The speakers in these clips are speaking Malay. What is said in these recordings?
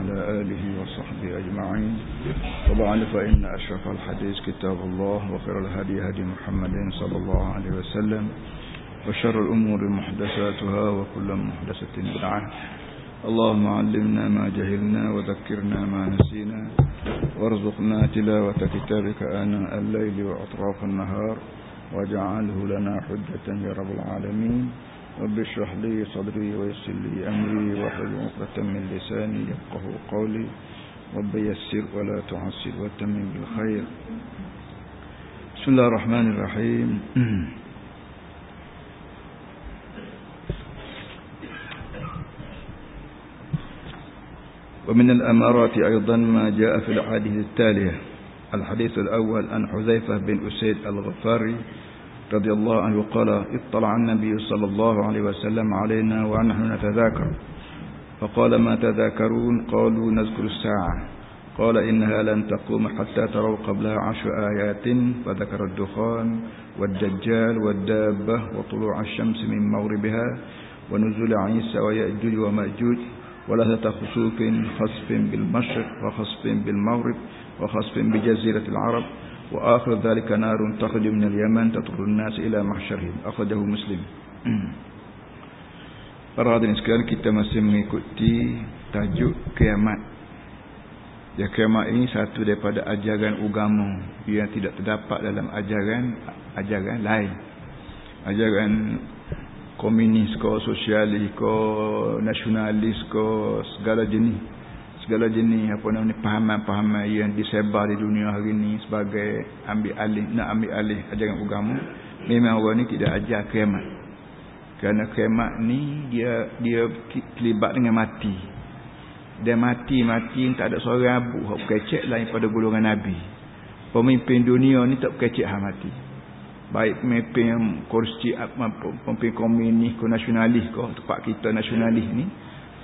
وعلى آله وصحبه أجمعين. وبعد فإن أشرف الحديث كتاب الله وخير الهدي هدي محمد صلى الله عليه وسلم وشر الأمور محدثاتها وكل محدثة بدعة. اللهم علمنا ما جهلنا وذكرنا ما نسينا وارزقنا تلاوة كتابك آناء الليل وأطراف النهار واجعله لنا حجة يا رب العالمين. رب اشرح لي صدري ويسر لي أمري واحلل عقدة من لساني يفقهوا قولي. رب يسر ولا تعسر وتمم بالخير. بسم الله الرحمن الرحيم. ومن الأمارات أيضا ما جاء في الأحاديث التالية. الحديث الأول عن حذيفة بن أسيد الغفاري رضي الله عنه قال: اطلع النبي صلى الله عليه وسلم علينا ونحن نتذاكر فقال: ما تذاكرون؟ قالوا: نذكر الساعة. قال: إنها لن تقوم حتى تروا قبلها 10 آيات، فذكر الدخان والدجال والدابة وطلوع الشمس من مغربها ونزول عيسى ويأجوج ومأجوج ولهة خسوف، خسف بالمشرق وخسف بالمغرب وخسف بجزيرة العرب، وآخر ذلك نار تخرج من اليمن تطرد الناس إلى محشرهم. أخرجه مسلم. Para hadirin sekalian, kita masih mengikuti tajuk kiamat. Ya, kiamat ini satu daripada ajaran agama yang tidak terdapat dalam ajaran lain. Ajaran komunis ko, sosialis ko, nasionalis ko, segala jenis apa namanya pahaman-pahaman yang disebar di dunia hari ini sebagai ambil alih ajaran agama. Memang orang ni tidak ajar kiamat. Kerana kiamat ni dia terlibat dengan mati. Dan mati tak ada seorang abu hak kecek lain pada golongan nabi. Pemimpin dunia ni tak kecek hak mati. Baik pemimpin kursi pemimpin komunis ko, nasionalis ko, tempat kita nasionalis ni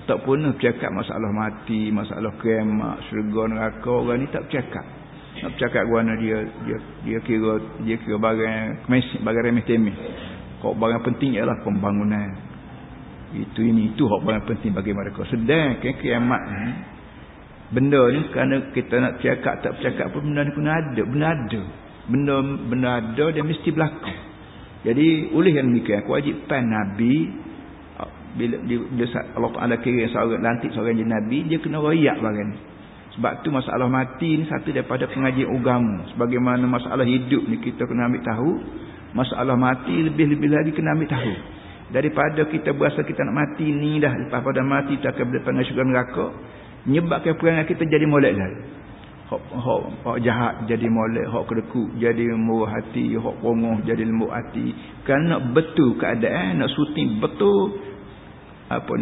tak pernah bercakap masalah mati, masalah kiamat, syurga neraka. Orang ni tak bercakap. Nak bercakap kerana dia kira barang remeh-temeh. Kok barang penting ialah pembangunan. Itu hak barang penting bagi mereka. Sedangkan kiamat ni, benda ni kerana kita nak cakap tak bercakap pun benda ni kena ada. Benda ada dia mesti berlaku. Jadi oleh yang demikian kewajipan Nabi bila Allah Ta'ala kira seorang lantik seorang je Nabi, dia kena royak barang ni. Sebab tu masalah mati ni satu daripada pengajian agama. Sebagaimana masalah hidup ni kita kena ambil tahu, masalah mati lebih-lebih lagi kena ambil tahu. Daripada kita berasa kita nak mati ni dah, lepas pada mati kita akan berdepan syurga neraka, menyebabkan perangai kita jadi molek lah. Hak jahat jadi molek, hak kedekut jadi murah hati, hak pongoh jadi lembut hati. Kerana nak betul keadaan, nak syuting betul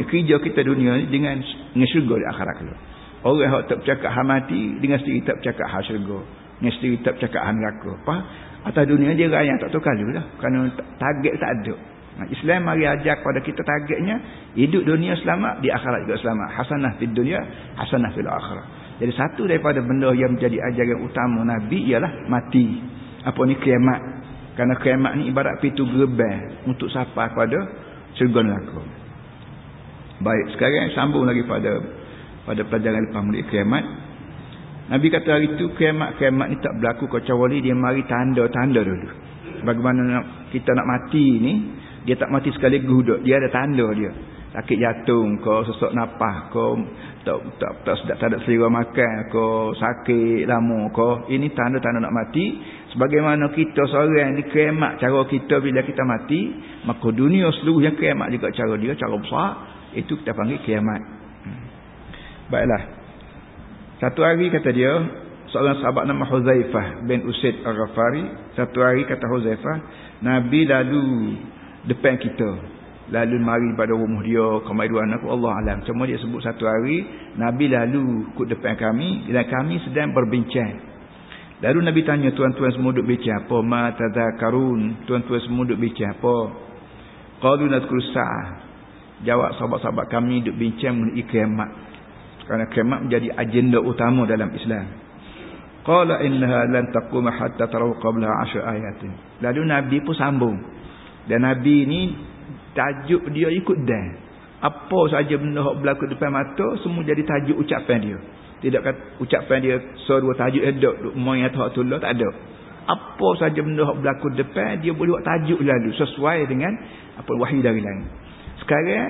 kerja kita dunia ni dengan syurga di akhirat kelak. Orang yang tak bercakap hak mati dengan sendiri tak bercakap hak syurga, dengan sendiri tak bercakap hak neraka. Atas dunia dia raya tak tahu kalau dah. Kerana target tak ada. Islam mari ajar kepada kita targetnya hidup dunia selamat, di akhirat juga selamat. Hasanah fid dunya, hasanah fil akhirah. Jadi satu daripada benda yang menjadi ajaran utama Nabi ialah mati. Kiamat. Kerana kiamat ni ibarat pintu gerbang untuk sampai pada syurga neraka. Baik, sekarang sambung lagi pada pelajaran lepas mulai kiamat. Nabi kata hari itu kiamat ni tak berlaku kecuali dia mari tanda-tanda dulu. Bagaimana kita nak mati ni, dia tak mati sekaligus dah. Dia ada tanda dia. Sakit jantung ke, sesak nafas ke, tak ada selera makan ke, sakit lama ke. Ini tanda-tanda nak mati. Sebagaimana kita seorang ni kiamat cara kita bila kita mati, maka dunia seluruhnya kiamat juga cara dia, cara besar. Itu kita panggil kiamat. Baiklah. Satu hari kata dia, seorang sahabat nama Huzaifah bin Usaid Al-Ghafari, satu hari kata Huzaifah, Nabi lalu depan kita. Lalu mari pada rumah dia, kemari dua anak, Allah alam. Cuma dia sebut satu hari Nabi lalu ke depan kami dan kami sedang berbincang. Lalu Nabi tanya, tuan-tuan semua duk bincang apa? Ma tadzakarun? Tuan-tuan semua duk bincang apa? Qalu nadhkuru sa'ah. Jawab sahabat-sahabat kami duk bincang mengenai kiamat. Kerana kiamat menjadi agenda utama dalam Islam. Qala innaha lan taquma hatta taraw qabla 10 ayatin. Lalu Nabi pun sambung. Dan Nabi ni tajuk dia ikut dan. Apa saja benda yang berlaku depan mata semua jadi tajuk ucapan dia. Tidak kata ucapan dia dua tajuk duk moy atau tulah, tak ada. Apa saja benda yang berlaku depan dia boleh buat tajuk lalu sesuai dengan apa wahyu dari langit. Sekarang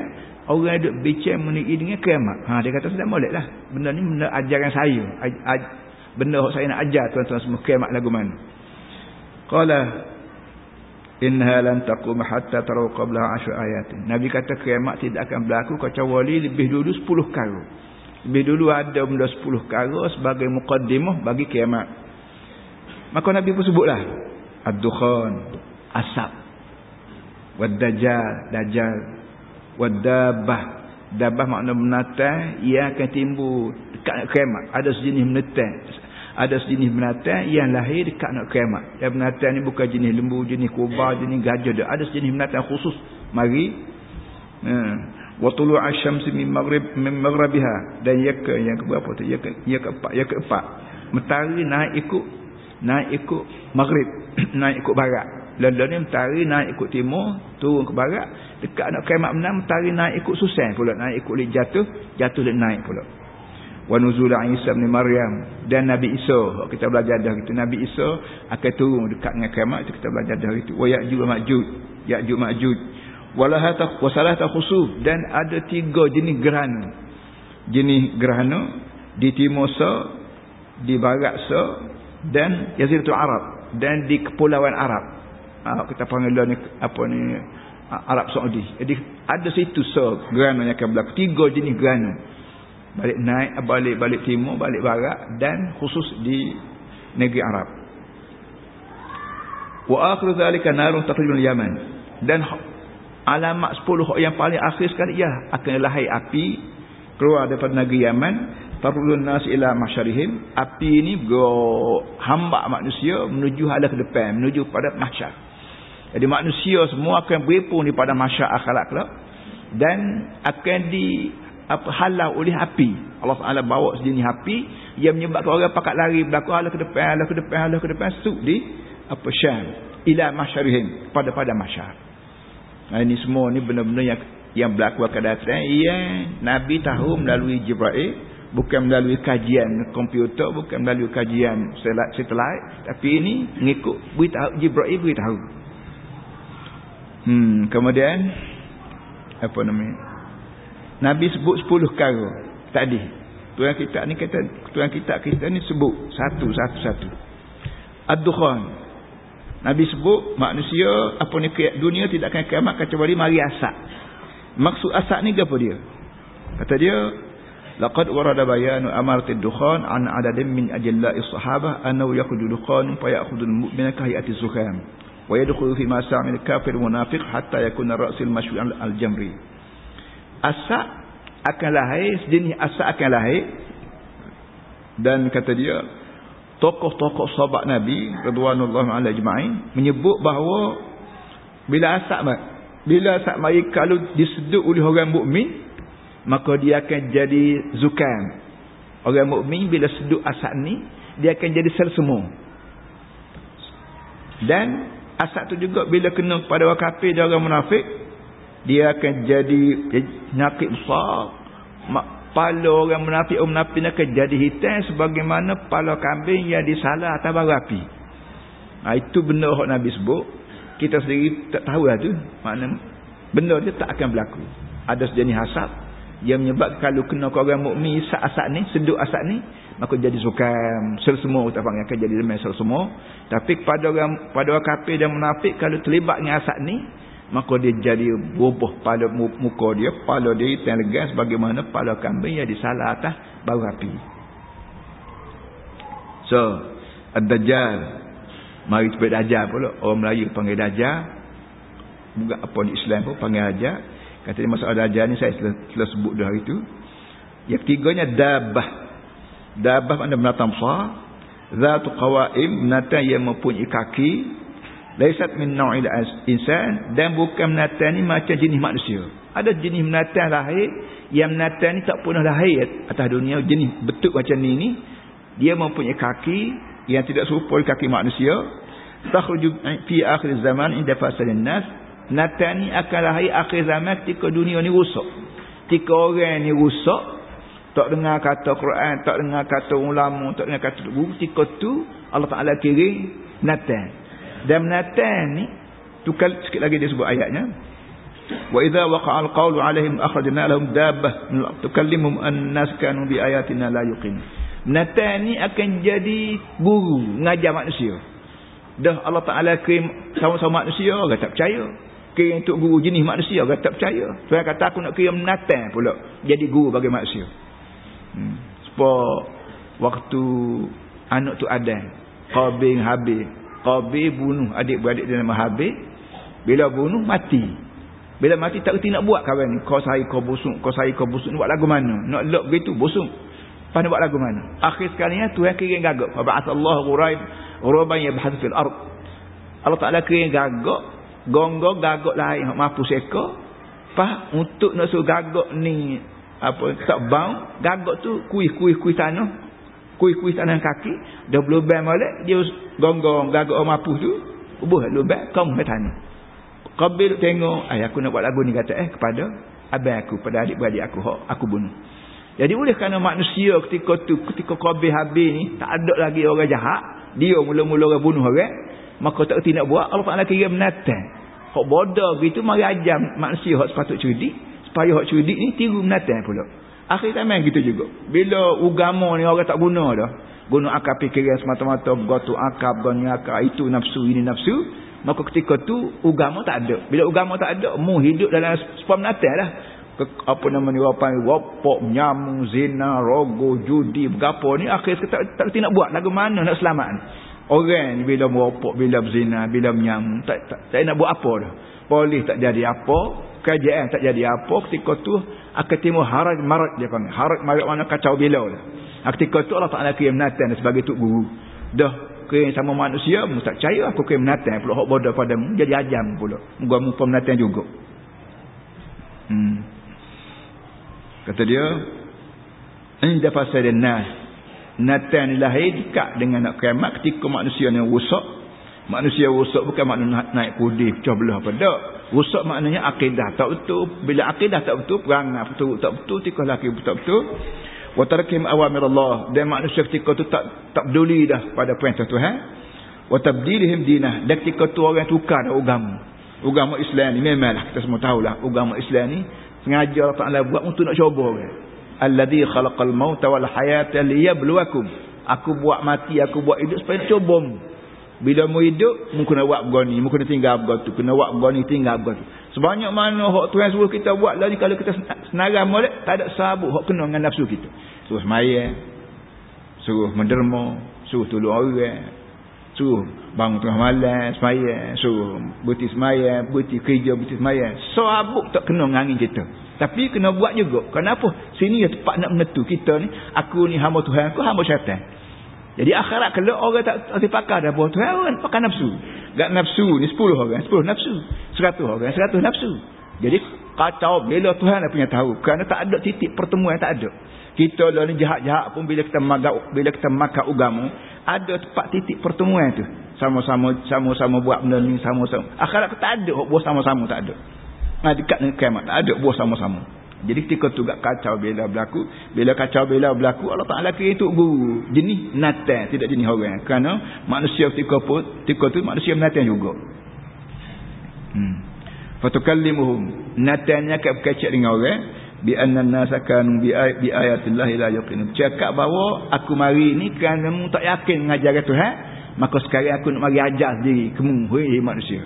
orang duk bincang mengenai dengan kiamat. Dia kata sudah moleklah. Benda ni benda ajaran saya. Benda yang saya nak ajar tuan-tuan semua, kiamat lagu mana. Qala innaha lan taqum hatta taraw qabla 10 ayatin. Nabi kata kiamat tidak akan berlaku kecuali lebih dulu 10 kali. Lebih dulu ada benda 10 kali sebagai muqaddimah bagi kiamat. Maka Nabi pun sebutlah ad-dukhan, asap, wad-dajjal, wad-dabbah. Dabbah makna binatang yang akan timbul dekat kiamat. Ada sejenis binatang. Ada sejenis binatang yang lahir dekat nak kiamat. Yang binatang ni bukan jenis lembu, jenis kuba, jenis gajah. Ada sejenis binatang khusus mari. Wa tulu'u asy-syamsi min maghribiha. Dan yang keberapa tu? Yang keempat. Mentari naik ikut maghrib, naik ikut barat. Lalu ni mentari naik ikut timur, turun ke barat. Dekat nak kiamat menang, mentari naik ikut susah pula, naik ikut jatuh dan naik pula. Wa nuzul Isa bin Maryam, dan Nabi Isa, kita belajar dah itu, Nabi Isa akan turun dekat dengan kiamat, itu kita belajar dah itu. Wa Ya'juj Ma'juj wa salata khusuf, dan ada 3 jenis gerhana di timur di barat dan Jaziratul Arab, dan di kepulauan Arab. Kita panggil ni Arab Saudi. Jadi ada situ gerhana yang akan berlaku, 3 jenis gerhana. Balik naik, balik timur, balik barat, dan khusus di negeri Arab. Wa akhiru zalika narun taqribul Yaman. Dan alamat 10 yang paling akhir sekali akan lahir api keluar daripada negeri Yaman, tarulun nas ila mahsyarihim. Api ini hamba manusia menuju hala ke depan, menuju pada mahsyar. Jadi manusia semua akan berhimpun di pada mahsyar akhirat kelak, dan akan halau oleh api. Allah Taala bawa sejenis api yang menyebabkan orang pakat lari berlaku hala ke depan suk di Syam ila mahsyarihim, pada mahsyar. Ini semua ni benda-benda yang berlaku akan datang yang Nabi tahu melalui Jibril, bukan melalui kajian komputer, bukan melalui kajian satelit, tapi ini mengikut beritahu Jibril beritahu. Kemudian Nabi sebut 10 perkara tadi. Tuan kita ni sebut satu. Ad-dukhan. Nabi sebut manusia dunia tidak akan kiamat kecuali mari asap. Maksud asap ni apa dia? Kata dia, laqad warada bayanu amartid dukhan an adadin min ajilla'i sahabah annahu yakhudul dukhan fa ya'khudul mu'mina ka hayati zukham wa yadkhulu fi ma sa'il kafir munafiq hatta yakuna ra'sul mashwi' al-jamri. Asap akan lahir, sejenis asap akan lahir. Dan kata dia, tokoh-tokoh sahabat Nabi radhiyallahu anhum ajma'in menyebut bahawa bila asap mari kalau disedut oleh orang mukmin, maka dia akan jadi zukam. Orang mukmin bila sedut asap ni, dia akan jadi sel-semua. Dan asap tu juga bila kena pada orang kafir dan orang munafik, dia akan jadi penyakit besar. Kepala orang munafik akan jadi hitam sebagaimana kepala kambing yang disalah atas bara api. Itu benda yang Nabi sebut. Kita sendiri tak tahu lah tu. Maknanya benda dia tak akan berlaku. Ada sejenis asap yang menyebabkan kalau kena ke orang mukmin asap ni, sedut asap ni, maka jadi sukam. Sel semua kita panggil akan jadi lemah sel semua. Tapi pada orang kafir dan munafik kalau terlibat dengan asap ni, maka dia jadi berubah pada muka dia, kepala dia hitam legas bagaimana kepala kambing yang disalah atas bara api. So, ad-dajjal. Mari sebut dajjal pula. Orang Melayu panggil dajjal. Bukan apa di Islam pun panggil dajjal. Kata dia masalah dajjal ni saya telah sebut dah hari tu. Yang ketiganya dabbah. Dabbah makna binatang besar. Zatu qawaim, binatang yang mempunyai kaki. Laisat min nau'il insan, dan bukan binatang ni macam jenis manusia. Ada jenis binatang lahir yang binatang ni tak pernah lahir atas dunia, jenis bentuk macam ni dia mempunyai kaki yang tidak serupa kaki manusia. Takhruju fi akhir zaman inda fasadin nas, Natan ni akan lahir akhir zaman ketika dunia ni rusak. Ketika orang ni rusak, tak dengar kata Quran, tak dengar kata ulama, tak dengar kata guru, ketika tu Allah Taala kirim Natan. Dan Natan ni sikit lagi dia sebut ayatnya. Wa idza waqa'a al-qawlu 'alaihim akhrajna lahum dabbah tukallimuhum an-nas kanu bi ayatina la yuqin. Natan ni akan jadi guru ngajar manusia. Dah Allah Taala kirim sama-sama manusia, orang tak percaya. Kirim untuk guru jenis manusia, orang tak percaya. Tuhan kata aku nak kirim Natan pula jadi guru bagi manusia. Sebab waktu anak tu Adam, Qabil Habil. Qabil bunuh adik-beradik dia nama Habil. Bila bunuh mati. Bila mati tak reti nak buat kawan ni. Kau saya kau busuk, kau saya kau busuk. Nak buat lagu mana? Nak lok begitu busuk. Lepas nak buat lagu mana? Akhir sekali Tuhan kirim gagak. Fa ba'athallahu ghuraban yabhathu fil ard. Allah Taala kirim gagak, gonggong gagak lain hak mampu seka. Pas untuk nak suruh gagak ni tak bau, gagak tu kuih tanah. Kuih tanah kaki, dah berlubang molek dia gonggong gagak mampu tu. Ubuh lubang kau ke tanah. Qabil tengok, aku nak buat lagu ni kata kepada abang aku, pada adik-beradik aku, aku bunuh. Jadi oleh kerana manusia ketika Qabil Habil ni tak ada lagi orang jahat, dia mula-mula orang bunuh orang, maka tak reti nak buat, Allah Taala kirim Natan. Hak bodoh gitu mari ajar manusia hak sepatut cerdik, supaya hak cerdik ni tiru Natan pula. Akhir zaman gitu juga. Bila agama ni orang tak guna dah, guna akal fikiran semata-mata, bergotu akal, guna akal, itu nafsu, ini nafsu. Maka ketika tu agama tak ada. Bila agama tak ada, mu hidup dalam spam Natan lah. Apa nama ni, wapok, nyamuk, zina, rogo, judi, berapa ni akhir tak reti nak buat. Lagu mana nak selamat? Orang bila merokok, bila berzina, bila menyamuk, tak nak buat apa dah. Polis tak jadi apa, kerajaan tak jadi apa. Ketika tu akan timbul haraj marat, dia panggil. Haraj marat mana kacau bilau lah. Ketika tu Allah Ta'ala kirim Natan sebagai tuk guru. Dah kirim sama manusia, mu tak percaya aku kirim Natan pula hak bodoh padamu, jadi ajam pula. Muka-mu pun Natan juga. Kata dia, inda fasadun nas. Natan ni lahir dekat dengan nak kiamat ketika manusia ni rosak. Manusia rosak bukan makna naik kudih, pecah belah apa dak. Rosak maknanya akidah tak betul. Bila akidah tak betul, perangai betul tak betul, tikah laki tak betul. Wa tarkim awamir Allah, dan manusia ketika tu tak peduli dah pada perintah Tuhan. Wa tabdilihim dinah, dan ketika tu orang tukar dah agama Islam ni. Memanglah kita semua tahulah agama Islam ni sengaja Allah Taala buat untuk nak cuba orang. Alladzi khalaqal mauta wal hayata liyabluwakum. Aku buat mati, aku buat hidup supaya nak cuba. Bila mu hidup, mu kena buat begini, mu kena tinggal begitu, kena buat begini, tinggal begitu. Sebanyak mana hak Tuhan suruh kita buat lagi, kalau kita senarai molek, tak ada sabuk hak kena dengan nafsu kita. Suruh sembahyang, suruh menderma, suruh tolong orang, suruh bangun tengah malam sembahyang, suruh berhenti sembahyang, berhenti kerja, berhenti sembahyang. Sabuk tak kena dengan kita. Tapi kena buat juga. Kenapa? Sini ya tempat nak menentu kita ni, aku ni hamba Tuhan, aku hamba syaitan. Jadi akhirat kalau orang tak pakar dah buat Tuhan, orang pakai nafsu. Gak nafsu ni 10 orang, 10 nafsu. 100 orang, 100 nafsu. Jadi kacau bila Tuhan dah punya tahu. Kerana tak ada titik pertemuan, tak ada. Kita lah ni jahat-jahat pun bila kita makan agama, ada tempat titik pertemuan tu. Sama-sama buat benda ni, sama-sama. Akhirat tak ada buat sama-sama, tak ada. Dekat dengan kiamat tak ada buat sama-sama. Jadi ketika tu gak kacau bila berlaku, Allah Taala kira itu guru jenis Natan, tidak jenis orang. Kerana manusia ketika tu manusia Natan juga. Fatukallimuhum, Natannya akan berkecek dengan orang bi anna an-nasa kanu bi ayatillahi la yuqinun. Cakap bahawa aku mari ni kerana mu tak yakin mengajar Tuhan, maka sekarang aku nak mari ajar sendiri kamu, hei manusia.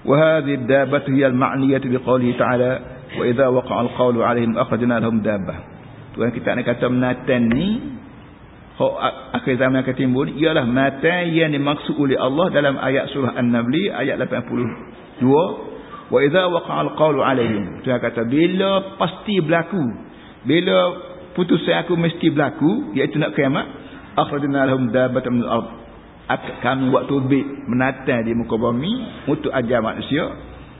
Wa hadhihi ad-dabbatu hiya al-ma'niyatu bi qawlihi ta'ala wa idza waqa'a al-qawlu 'alaihim akhrajna lahum dabbah. Tuhan kita nak kata Natan ni akhir zaman akan timbul, ialah Natan yang dimaksud oleh Allah dalam ayat surah An-Naml ayat 82. Wa idza waqa'a al-qawlu 'alaihim. Tuhan kata bila pasti berlaku, bila putusan aku mesti berlaku, iaitu nak kiamat, akhrajna lahum dabbatan min al-ard. Kami buat turbit menatan di muka bumi untuk ajar manusia.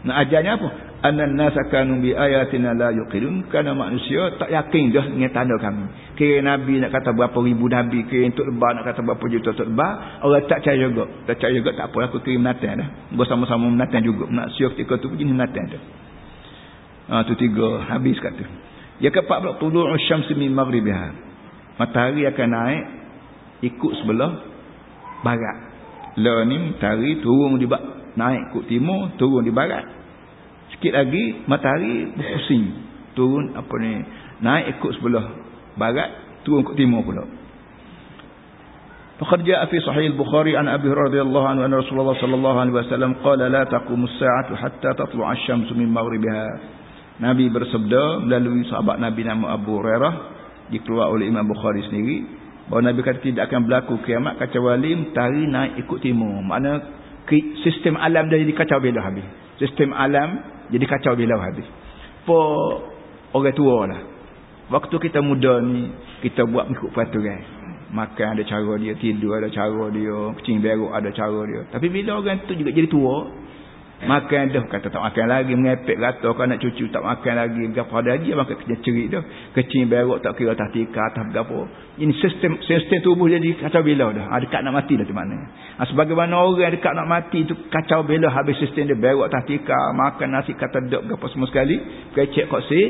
Nak ajarnya apa? annan nas kanu bi ayatina la yuqinun, kerana manusia tak yakin dah dengan tanda kami. Kira nabi nak kata berapa ribu nabi, kira untuk lebah nak kata berapa juta untuk lebah, orang tak percaya juga. Tak percaya juga tak apa, aku kirim menatan dah. Bersama-sama menatan juga. Manusia ketika tu begini menatan dah. Tu 3 habis kata. Ya ke-14 tulu'u syamsi min maghribiha. Matahari akan naik ikut sebelah barat. Lah ni matahari turun di naik ikut timur, turun di barat. Sikit lagi matahari berpusing, turun naik ikut sebelah barat, turun ikut timur pula. Faqad jaa fi sahih al-Bukhari an Abi Hurairah radhiyallahu anhu anna Rasulullah sallallahu alaihi wasallam qala la taqumu as-sa'atu hatta tatlu'a asy-syamsu min maghribiha. Nabi bersabda melalui sahabat Nabi nama Abu Hurairah, dikeluar oleh Imam Bukhari sendiri, bahawa Nabi kata tidak akan berlaku kiamat kecuali matahari naik ikut timur. Makna sistem alam dah jadi kacau belah habis. Sistem alam jadi kacau belah habis. Orang tua lah. Waktu kita muda ni, kita buat ikut peraturan. Makan ada cara dia, tidur ada cara dia, kencing beruk ada cara dia. Tapi bila orang tu juga jadi tua, makan dah kata tak makan lagi, mengepek rata, kalau nak cucu tak makan lagi, gapo ada dia makan kerja cerik dah. Kencing beruk tak kira atas tikar, atas gapo. Ini sistem tubuh jadi kacau belah dah. Dekat nak mati dah tu maknanya. Sebagaimana orang dekat nak mati tu kacau belah habis sistem dia, beruk atas tikar, makan nasi kata dok gapo semua sekali, kecek kok si.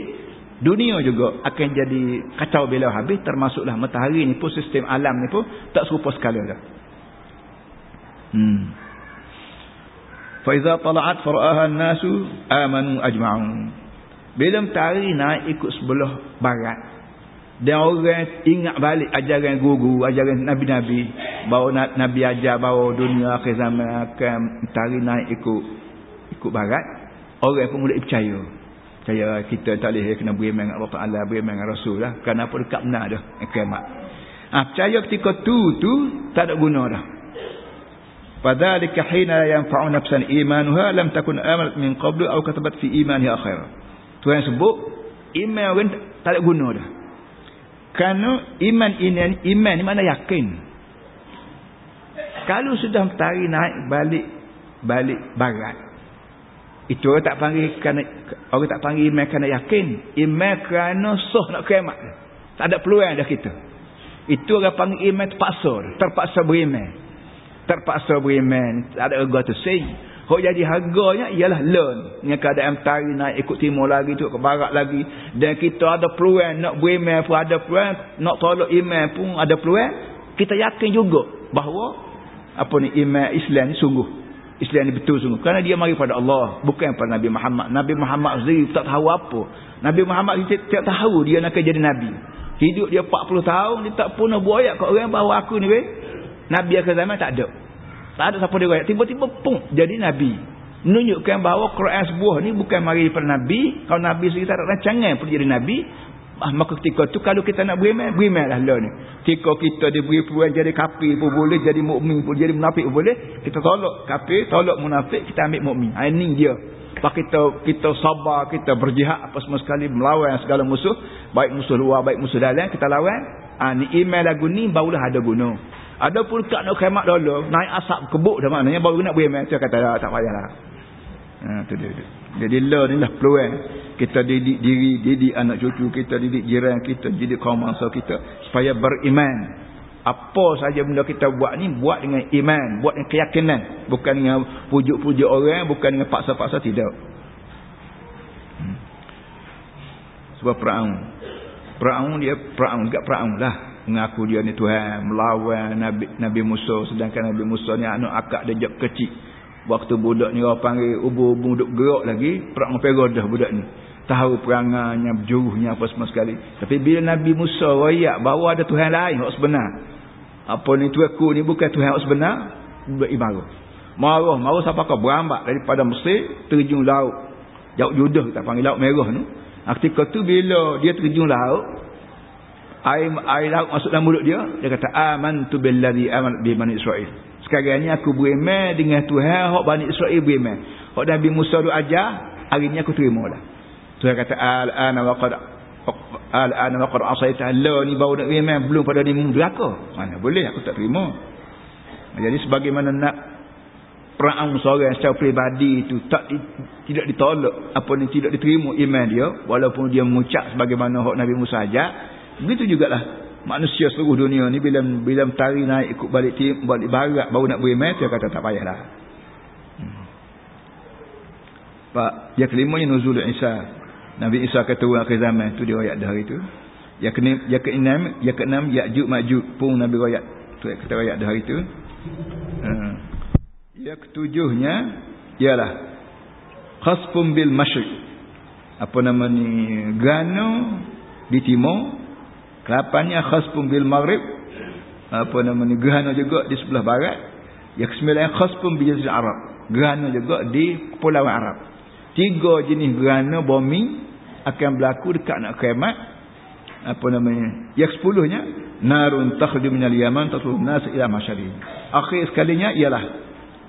Dunia juga akan jadi kacau belah habis, termasuklah matahari ni pun, sistem alam ni pun tak serupa sekali dah. Fa iza tala'at fara'aha an-nasu amanu ajma'un. Bila matahari naik ikut sebelah barat, dan orang ingat balik ajaran guru, ajaran nabi-nabi, bahawa nabi ajar bahawa dunia akhir zaman akan matahari naik ikut barat, orang pun mula percaya. Percaya kita tak boleh kena beriman dengan Allah Ta'ala, beriman dengan Rasul lah. Kenapa dekat benar dah kiamat. Percaya ketika tu tak ada guna dah. Fadzalika hina yanfa'u nafsan imanuha lam takun amanat min qablu aw katabat fi imaniha khaira. Tuhan sebut iman orang tak ada guna dah. Kerana iman ni mana yakin. Kalau sudah matahari naik balik barat, itu orang tak panggil iman kerana yakin. Iman kerana soh nak kiamat. Tak ada peluang dah kita. Itu orang panggil iman terpaksa beriman. Terpaksa beriman. Tak ada harga tu say. Jadi harganya ialah learn. Dengan keadaan matahari naik ikut timur lagi, tu ke barat lagi. Dan kita ada peluang nak beriman pun ada peluang. Nak tolak iman pun ada peluang. Kita yakin juga bahawa iman Islam ni sungguh. Islam ni betul sungguh. Kerana dia mari pada Allah, bukan pada Nabi Muhammad. Nabi Muhammad sendiri tak tahu apa. Nabi Muhammad tak tahu dia nak jadi Nabi. Hidup dia 40 tahun, dia tak pernah buat kat orang bahawa aku ni Nabi akhir zaman. Tak ada. Tak ada siapa dia buat. Tiba-tiba pun jadi Nabi. Menunjukkan bahawa Quran sebuah ni bukan mari pada Nabi. Kalau Nabi sendiri tak ada rancangan pun jadi Nabi. Maka ketika tu kalau kita nak berimanlah lah ni. Ketika kita diberi peluang jadi kafir pun boleh, jadi mukmin pun, jadi munafik pun boleh. Kita tolak kafir, tolak munafik, kita ambil mukmin. Ini dia. Kita sabar, kita berjihad apa semua sekali, melawan segala musuh, baik musuh luar, baik musuh dalam, kita lawan. Ni iman lagu ni barulah ada guna. Ada pun kat nak kiamat dulu, naik asap kebuk dah, maknanya baru nak beriman. Saya kata tak payahlah. Tu dia. Jadi lah ni lah peluang kita didik diri, didik anak cucu kita, didik jiran kita, didik kaum bangsa kita supaya beriman. Apa saja benda kita buat ni, buat dengan iman, buat dengan keyakinan, bukan dengan pujuk-pujuk orang, bukan dengan paksa-paksa, tidak. Sebab Firaun dia Firaun lah, mengaku dia ni Tuhan, melawan Nabi Musa, sedangkan Nabi Musa ni anak akak dia jap kecil. Waktu budak ni orang panggil ubu-ubu duk gerak lagi, Firaun perodah budak ni. Tahu perangannya, berjuruhnya apa semua sekali. Tapi bila Nabi Musa rayak bahawa ada Tuhan lain yang sebenar, apa ni tuanku ni bukan Tuhan yang sebenar, beribarat. Marah siapa kau berambak daripada Mesir terjun laut. Jauh judah kita panggil laut merah tu. Ketika tu bila dia terjun laut, air laut masuk dalam mulut dia kata amantu billazi amanat bi Bani Israil. Sekarang ni aku beriman dengan Tuhan hak Bani Israel beriman. Hak Nabi Musa tu ajar, hari ni aku terima dah. Tuhan kata al-ana wa qad asaita Allah ni baru nak beriman, belum pada ni durhaka. Mana boleh aku tak terima. Jadi sebagaimana nak peranan seorang secara peribadi itu tidak ditolak, apa ni, tidak diterima iman dia walaupun dia mengucap sebagaimana hak Nabi Musa ajak. Begitu jugalah manusia seluruh dunia ni bila mentari naik ikut balik barat baru nak beriman, dia kata tak payahlah. Pak, yang kelimanya nuzul Isa. Nabi Isa kata turun akhir zaman tu dia ayat dah hari tu. Yang keenam Ya'juj Ma'juj pun Nabi ayat tu, kata ayat dah hari tu. Yang ketujuhnya ialah khasfun bil masyriq. Apa nama ni, Gano di timur. Kelapannya khasfun bil maghrib. Apa nama ni, gerhana juga di sebelah barat. Yang kesembilan khasfun bil jazirah Arab. Gerhana juga di Kepulauan Arab. 3 jenis gerhana bumi akan berlaku dekat nak kiamat. Apa namanya? Yang 10-nya narun takhruju minal yaman tasul nas ila masyari. Akhir sekalinya ialah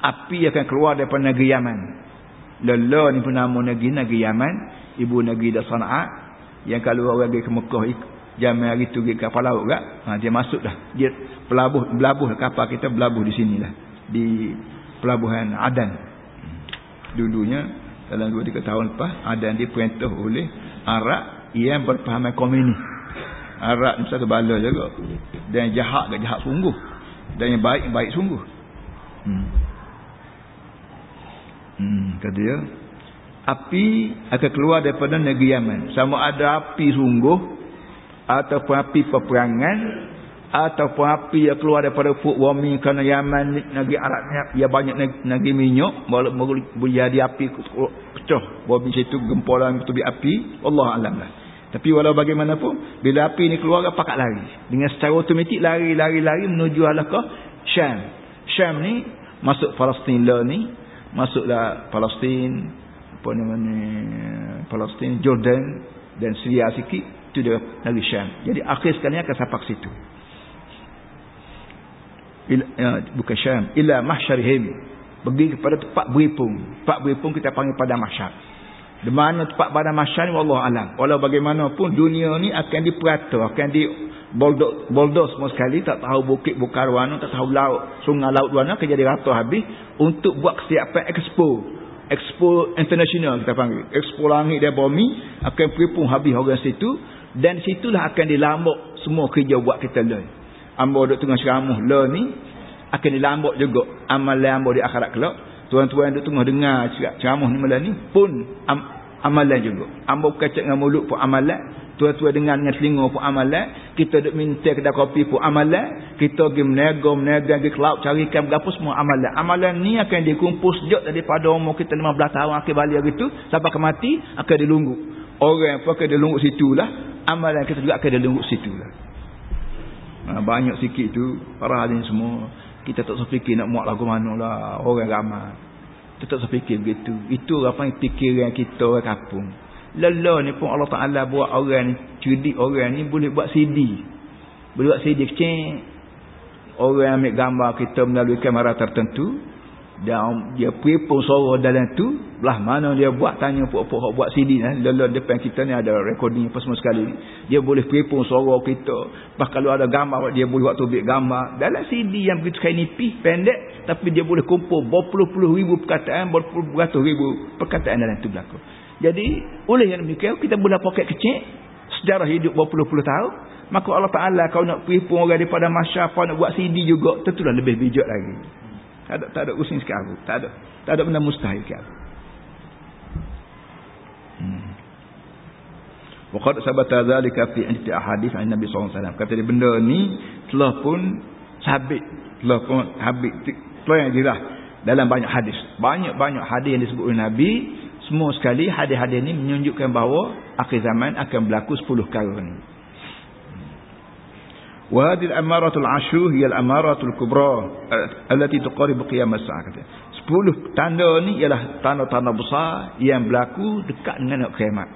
api akan keluar daripada negeri Yaman. Lala ni pun nama negeri Yaman, ibu negeri dah Sana'a. Yang kalau orang pergi ke Mekah zaman hari tu pergi kapal laut kan, dia masuk dah. Dia berlabuh kapal kita berlabuh di sinilah, di pelabuhan Adan. Dulunya dalam 2-3 tahun lepas, Adan diperintah oleh Arab yang berpahaman komunis. Arab ni satu bala juga. Dan jahat sungguh. Dan yang baik sungguh. Kata dia, api akan keluar daripada negeri Yaman. Sama ada api sungguh, ataupun api peperangan, ataupun api yang keluar daripada food warming kerana Yaman negeri Arabnya ia banyak negeri minyak, boleh jadi api pecah bumi situ, gempuran betul api. Allah alam lah. Tapi walau bagaimanapun, bila api ni keluar, pakat lari dengan secara automatik, lari menuju arah ke Syam. Syam ni masuk Palestin lah ni, masuklah Palestin, apa namanya, Palestin, Jordan dan Syria sikit, itu dia negeri Syam. Jadi akhir sekali akan sampai ke situ. Bukan Syam, ila mahsyarihim, pergi kepada tempat beripung kita panggil pada mahsyar. Di mana tempat pada mahsyar ni wallahu alam. Walau bagaimanapun dunia ni akan diperata, akan di boldos semua sekali, tak tahu bukit bukar warna, tak tahu laut, sungai laut warna, akan jadi rata habis untuk buat kesiapan expo international kita panggil. Expo langit dan bumi akan beripung habis orang situ, dan situlah akan dilambak semua kerja buat kita lain. Ambo duk tengah ceramah lah ni akan dilambak juga amalan ambo di akhirat kelak. Tuan-tuan duk tengah dengar ceramah ni malam ni pun amalan juga. Ambo bukan cakap dengan mulut pun amalan. Tuan-tuan dengar dengan telinga pun amalan. Kita duk minta kedai kopi pun amalan. Kita pergi meniaga pergi cloud cari ikan berapa semua amalan. Amalan ni akan dikumpul sejak daripada umur kita 15 tahun akhir balik gitu sampai ke mati akan dilunggu. Orang pun akan dilunggu situlah. Amalan kita juga akan dilunggu situlah. Banyak sikit tu para hadirin semua, kita tak sepikir nak muat lagu mana lah orang ramai. Kita tak sepikir begitu. Itu apa yang fikiran kita orang kampung. Lala ni pun Allah Ta'ala buat orang ni cerdik, orang ni boleh buat CD. Boleh buat CD kecil. Orang ambil gambar kita melalui kamera tertentu, dan dia prepon suara dalam tu, belah mana dia buat, tanya pokok-pokok buat CD ni. Dalam depan kita ni ada recording apa semua sekali. Dia boleh prepon suara kita. Lepas kalau ada gambar, dia boleh buat tubik gambar dalam CD yang begitu kain nipis pendek, tapi dia boleh kumpul berpuluh-puluh ribu perkataan, beratus ribu perkataan dalam tu berlaku. Jadi oleh yang demikian, kita boleh poket kecil sejarah hidup berpuluh-puluh tahun. Maka Allah Ta'ala kau nak prepon orang daripada masyarakat, nak buat CD juga, tentulah lebih bijak lagi. Tak ada usin sekarang. Tak ada benda mustahil sekarang. Waqad sabata dzalika fi anti ahadits an Nabi sallallahu alaihi wasallam. Kata dia benda ni telah pun sabit, telah pun habis, telah yang jelas dalam banyak hadis. Banyak hadis yang disebut oleh Nabi, semua sekali hadis-hadis ni menunjukkan bahawa akhir zaman akan berlaku 10 perkara ni. Wa hadhihi al-amaratul 'ashr hiya al-amaratul kubra allati tuqaribu qiyam as-sa'ah. 10 tanda ni ialah tanda-tanda besar yang berlaku dekat dengan kiamat.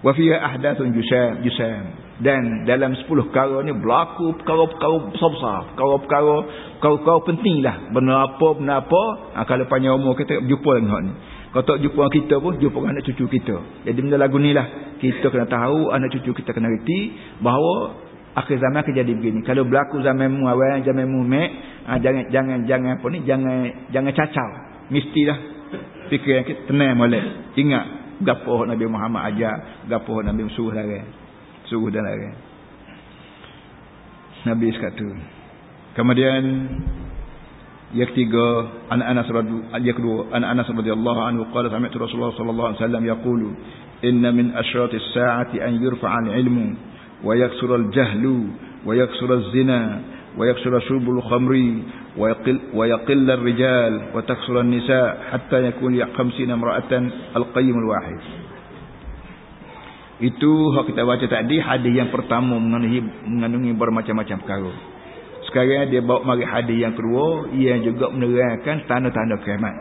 Wa fiha ahdathun jusam, dan dalam 10 perkara ni berlaku perkara-perkara besar-besar, perkara-perkara pentinglah. Benda apa kalau panjang umur kita jumpa dengan ni. Kalau tak jumpa kita pun jumpa anak cucu kita. Jadi benda lagu ni lah kita kena tahu, anak cucu kita kena reti bahawa akhir zaman akan jadi begini. Kalau berlaku zamanmu awal, zamanmu mek, Jangan apa ni, jangan cacau. Mestilah fikiran kita tenang molek. Ingat gapo Nabi Muhammad ajar, gapo Nabi suruh dan larang. Nabi sekatu. Kemudian yang ketiga, Anas radhiyallahu anhu qala sami'tu Rasulullah sallallahu alaihi wasallam yaqulu inna min asyratis sa'ati an yurfa'a al-ilmu wa yaksura al-jahlu wa yaksura az-zina wa yaksura shubul khamri wa yaqilla ar-rijal wa taksura an-nisa hatta yakun 50 imra'atan al-qayyim al-wahid. Itu hak kita baca tadi, hadis yang pertama mengandungi bermacam-macam perkara. Sekarang dia bawa mari hadis yang kedua yang juga menerangkan tanda-tanda kiamat.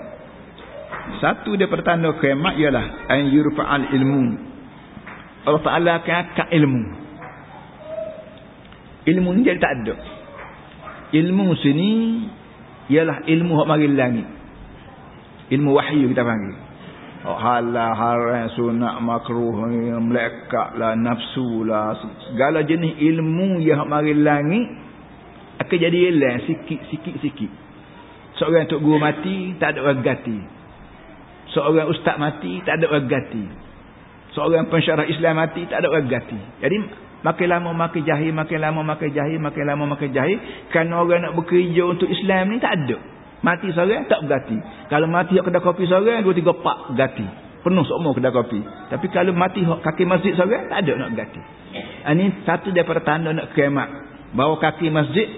Satu daripada tanda kiamat ialah an yurfa'al ilmu. Allah Taala akan angkat ilmu. Ilmu ni jadi tak ada. Ilmu sini ialah ilmu hak mari langit. Ilmu wahyu kita panggil. Halal, haram, sunat, makruh, malaikat lah, nafsu lah, segala jenis ilmu yang hak mari langit akan jadi hilang sikit-sikit. Seorang tok guru mati, tak ada orang ganti. Seorang ustaz mati, tak ada orang ganti. Seorang pensyarah Islam mati, tak ada orang ganti. Jadi makin lama makin jahil, makin lama makin jahil, makin lama makin jahil. Kerana orang nak bekerja untuk Islam ni tak ada. Mati seorang tak berganti. Kalau mati kedai kopi seorang 2 3 4 ganti. Penuh semua kedai kopi. Tapi kalau mati kaki masjid seorang tak ada nak ganti. Ini satu daripada tanda nak kiamat. Bahawa kaki masjid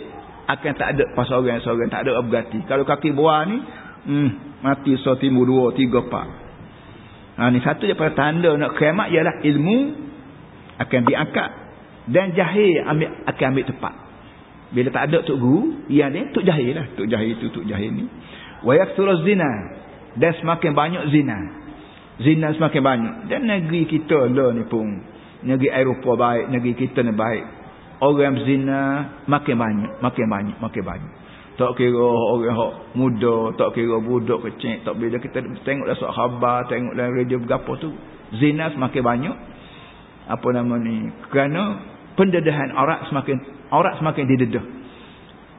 akan tak ada pasal orang-orang, tak ada berganti. Kalau kaki buah ni mati timbul 2 3 4. Ni satu daripada tanda nak kiamat ialah ilmu akan diangkat dan jahil akan ambil tempat. Bila tak ada tok guru, yang ni tok jahil lah. Tok jahil tu, tok jahil ni. Wa yakthuru zina, dan semakin banyak zina. Zina semakin banyak. Dan negeri kita lah ni pun, negeri Eropah baik, negeri kita ni baik. Orang berzina makin banyak. Tak kira orang muda, tak kira budak kecil, tak bila kita tengok dalam khabar, tengok dalam radio berapa tu, zina semakin banyak. Apa nama ni? Kerana pendedahan aurat semakin didedah.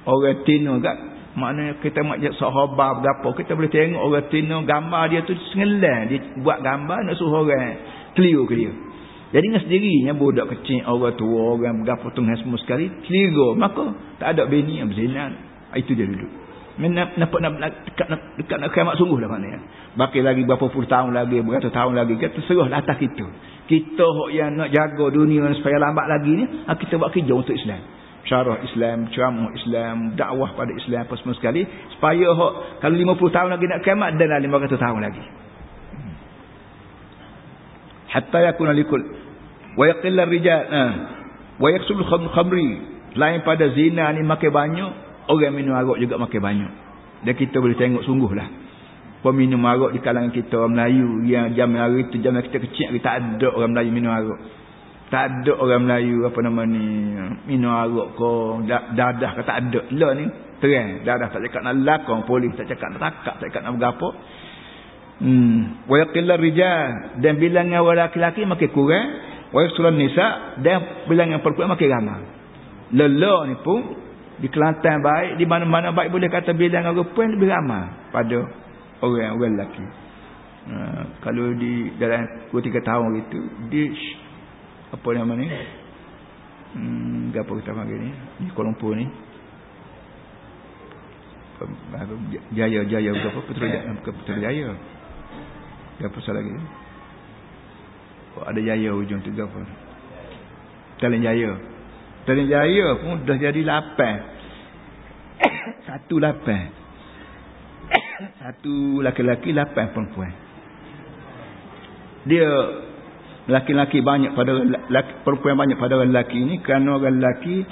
Orang Tino kat, maknanya kita macam sahabat berapa, kita boleh tengok orang Tino gambar dia tu sengelan, dia buat gambar nak suruh orang keliru ke dia. Jadi dengan sendirinya budak kecil, orang tua, orang berapa tengah semua sekali keliru, maka tak ada bini yang berzina. Itu dia dulu. Nampak dekat nak kiamat sungguh lah maknanya. Baki lagi berapa puluh tahun lagi, beratus tahun lagi, kita serah atas kita. Kita yang nak jaga dunia supaya lambat lagi ni, kita buat kerja untuk Islam. Syarah Islam, ceramah Islam, dakwah pada Islam apa semua sekali, supaya kalau 50 tahun lagi nak kiamat, dan 500 tahun lagi. Hatta yakuna likul wa yaqilla ar-rijal wa yaksul khamri. Lain pada zina ni makin banyak, orang minum arak juga makin banyak. Dan kita boleh tengok sungguhlah peminum arak di kalangan kita orang Melayu yang zaman hari itu, zaman kita kecil, tak ada orang Melayu minum arak. Tak ada orang Melayu apa nama ni minum arak ke dadah ke, tak ada. Lah ni terang dadah, tak cakap nak lakon polis, tak cakap nak takak, tak cakap nak berapa. Wa yaqilla rijal, dan bilangan orang lelaki makin kurang. Wa yaksuran nisa, dan bilangan perempuan makin ramai. Lelah ni pun di Kelantan baik, di mana-mana baik, boleh kata bilangan orang perempuan lebih ramai pada orang lelaki. Kalau di dalam 2-3 tahun gitu, di apa nama ni? Apa kita panggil ni? Di Kuala Lumpur ni. Jaya berapa? Putrajaya. Apa salah lagi? Ada Jaya ujung tu apa? Talent Jaya pun dah jadi 8. 1 laki-laki 8 perempuan. Dia laki-laki banyak pada perempuan banyak pada orang lelaki ni kerana orang lelaki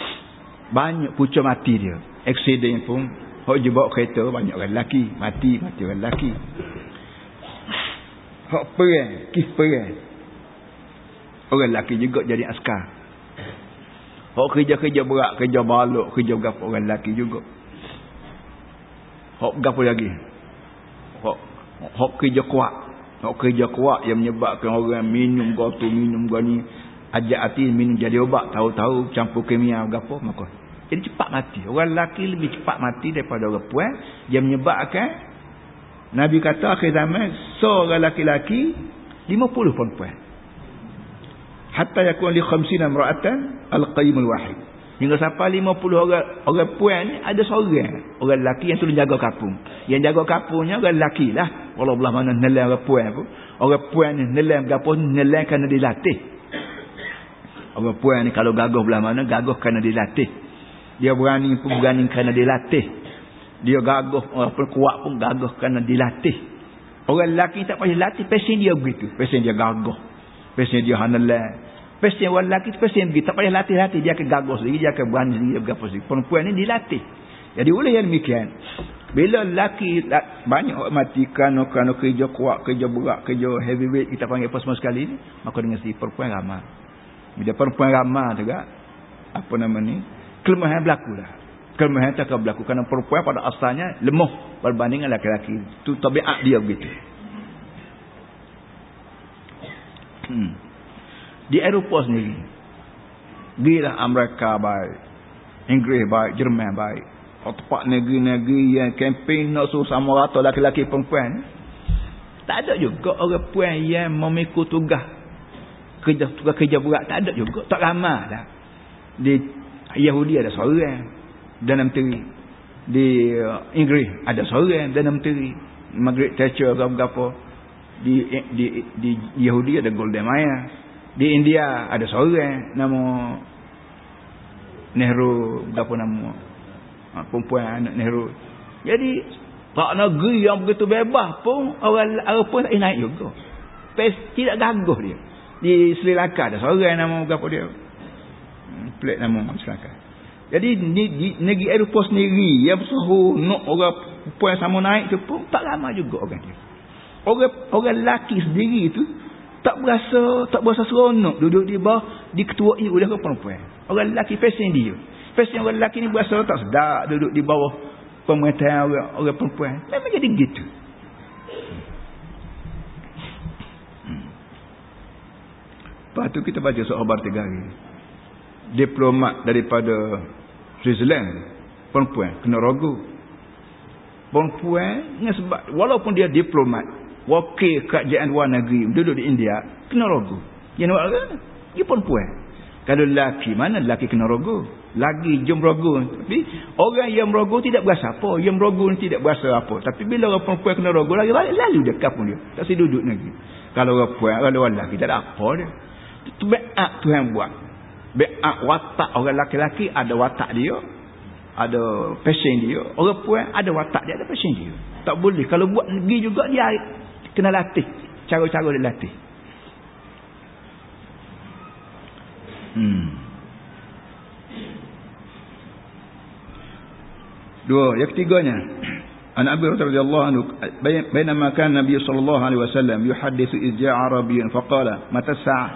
banyak pucuk mati dia. Aksiden pun hok je bawa kereta banyak orang lelaki mati orang lelaki. Hok perang. Orang lelaki juga jadi askar. Hok kerja berat, kerja balok, kerja berapa orang lelaki juga. Hok berapa lagi? Hok kerja kuat. Hok kerja kuat yang menyebabkan orang minum gotu, minum gani, ajak hati minum jadi obat, tahu-tahu campur kimia berapa, maka Jadi cepat mati. Orang lelaki lebih cepat mati daripada orang perempuan. Dia menyebabkan Nabi kata akhir zaman seorang lelaki 50 perempuan. Hatta yakun li 50 imra'atan al-qayyim al-wahid. Hingga sampai 50 orang puan ni ada seorang orang lelaki yang tolong jaga kampung. Yang jaga kampungnya orang lelaki lah. Walau belah mana nelan orang puan pun. Orang puan ni nelan berapa nelan kerana dilatih. Orang puan ni kalau gagah belah mana gagah kerana dilatih. Dia berani pun berani kerana dilatih. Dia gagah orang kuat pun gagah kerana dilatih. Orang lelaki tak payah latih, pesen dia begitu. Pesen dia gagah. Pesen dia hanelan. Pesen orang lelaki tu pesen begitu. Tak payah latih-latih. Dia akan gagah sendiri. Dia akan berani sendiri. Dia berapa sendiri. Perempuan ni dilatih. Jadi oleh yang demikian. Bila lelaki banyak orang mati kerana kerja kuat, kerja berat, kerja heavyweight. Kita panggil apa semua sekali ni. Maka dengan si perempuan ramah. Bila perempuan ramah juga. Apa nama ni. Kelemahan berlaku lah. Kelemahan tak akan berlaku. Kerana perempuan pada asalnya lemah berbanding dengan lelaki. Itu tabiat dia begitu. Di Eropah sendiri, gila Amerika baik, Inggeris baik, Jerman baik. Tempat negeri-negeri yang kempen nak suruh sama rata lelaki-lelaki perempuan, tak ada juga orang perempuan yang memikul tugas kerja berat. Tak ada juga. Tak ramai dah. Di Yahudi ada seorang Dalam Menteri. Di Inggeris ada seorang Dalam Menteri. Margaret Thatcher apa-apa. Di Yahudi ada Golda Meir. Di India ada seorang nama Nehru, apa nama perempuan anak Nehru. Jadi tak negeri yang begitu bebas pun orang pun tak naik juga. Tidak gagah dia. Di Sri Lanka ada seorang nama apa dia. Pelik nama Sri Lanka. Jadi di negeri Eropah sendiri yang bersuruh nak orang perempuan sama naik tu pun tak ramai juga orang dia. Orang lelaki sendiri tu tak berasa seronok duduk di bawah diketuai oleh perempuan. Orang lelaki pesen dia. Pesen orang lelaki ni berasa tak sedap duduk di bawah pemerintahan orang perempuan. Memang jadi gitu. Lepas tu kita baca khabar 3 hari. Diplomat daripada Switzerland, perempuan kena rogo. Perempuan dengan sebab walaupun dia diplomat, wakil kerajaan luar negeri duduk di India, kena rogo. Yang nak apa? Dia perempuan. Kalau lelaki, mana lelaki kena rogo? Lagi jom rogo. Tapi orang yang rogo tidak berasa apa. Yang rogo ni tidak berasa apa. Tapi bila orang perempuan kena rogo, lagi balik lalu dia kapung dia. Tak si duduk lagi. Kalau orang perempuan, kalau orang lelaki tak ada apa dia. Itu be'ak Tuhan buat. Be'ak watak orang lelaki ada watak dia. Ada passion dia. Orang perempuan ada watak dia, ada passion dia. Tak boleh. Kalau buat negeri juga dia kena latih. Cara-cara dia latih. Dua, yang ketiganya, An Abi Hurairah radhiyallahu anhu, bainama kana Nabi sallallahu alaihi wasallam yuhaddithu iz ja'a Arabiyyun faqala mata as-sa'ah?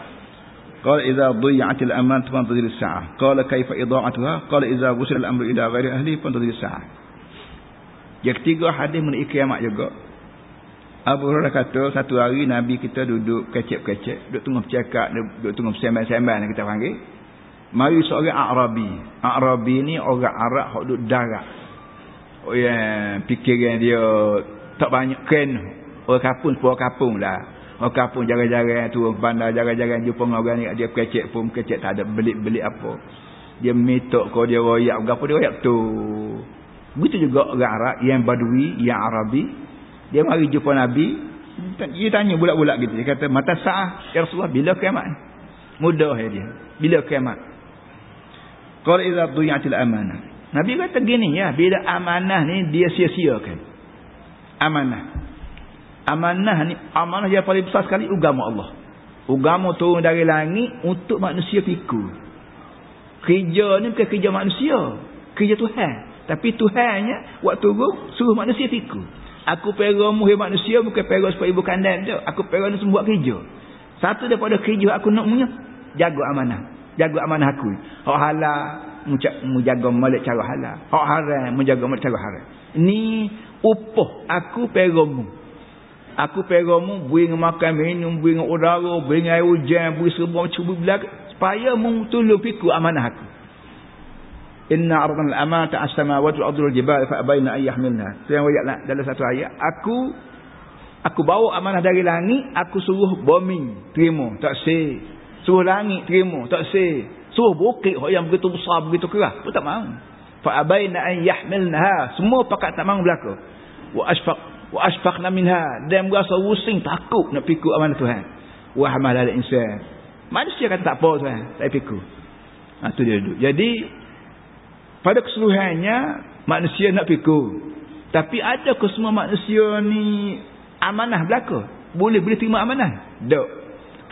Qala idza dhiya'at al-aman fantazir as-sa'ah. Qala kaifa idha'atuha? Qala idza wusila al-amru ila ghairi ahli fantazir as-sa'ah. Yang ketiga hadis mengenai kiamat juga. Abu Hurairah kata satu hari Nabi kita duduk kecek-kecek, duduk tengah bercakap, duduk tengah bersembang-sembang kita panggil. Mari seorang Arabi. Arabi ni orang Arab hok duduk darat. Oh ya, fikiran dia tak banyak kena. Orang kampung lah. Orang kampung jarang-jarang turun ke bandar, jarang-jarang jumpa dengan orang ni, dia kecek pun kecek tak ada belik-belik apa. Dia mitok kau, dia royak apa, dia royak tu. Begitu juga orang Arab yang Badui, yang Arabi. Dia mari jumpa Nabi, dia tanya bulat-bulat gitu. Dia kata, mata sa'ah ya Rasulullah, bila kiamat? Mudah dia. Bila kiamat? Qala idza dhiyatil amanah. Nabi kata gini ya, bila amanah ni dia sia-siakan. Amanah ni, amanah yang paling besar sekali agama Allah. Agama turun dari langit untuk manusia pikul. Kerja ni bukan kerja manusia, kerja Tuhan. Tapi Tuhannya waktu turun suruh manusia pikul. Aku peramu hai manusia bukan perah supaya ibu kandang tu. Aku perah ni semua buat kerja. Satu daripada kerja aku nak punya, jaga amanah. Jaga amanah aku. Hak halal menjaga malik cara halal. Hak haram menjaga malik cara haram. Ni upah aku peramu. Aku peramu beri makan minum, beri udara, beri air hujan, beri serba cuba belaka supaya mu tolong pikul amanah aku. Inna aradna al-amanata as-samawati wal-ardi wal-jibali fa abaina an yahmilnaha. Itu yang ayat dalam satu ayat. Aku bawa amanah dari langit, aku suruh bumi terima, tak seh. Suruh langit terima, tak seh. Suruh bukit yang begitu besar, begitu keras, pun tak mahu. Fa abaina an yahmilnaha. Semua pakat tak mahu berlaku. Wa ashfaqna minha. Dan berasa pusing, takut nak pikul amanah Tuhan. Wa hamalal insan. Manusia kata tak apa Tuhan, tak pikul. Itu dia duduk. Jadi pada keseluruhannya manusia nak pikul. Tapi ada ke semua manusia ni amanah belaka? Boleh terima amanah? Tak.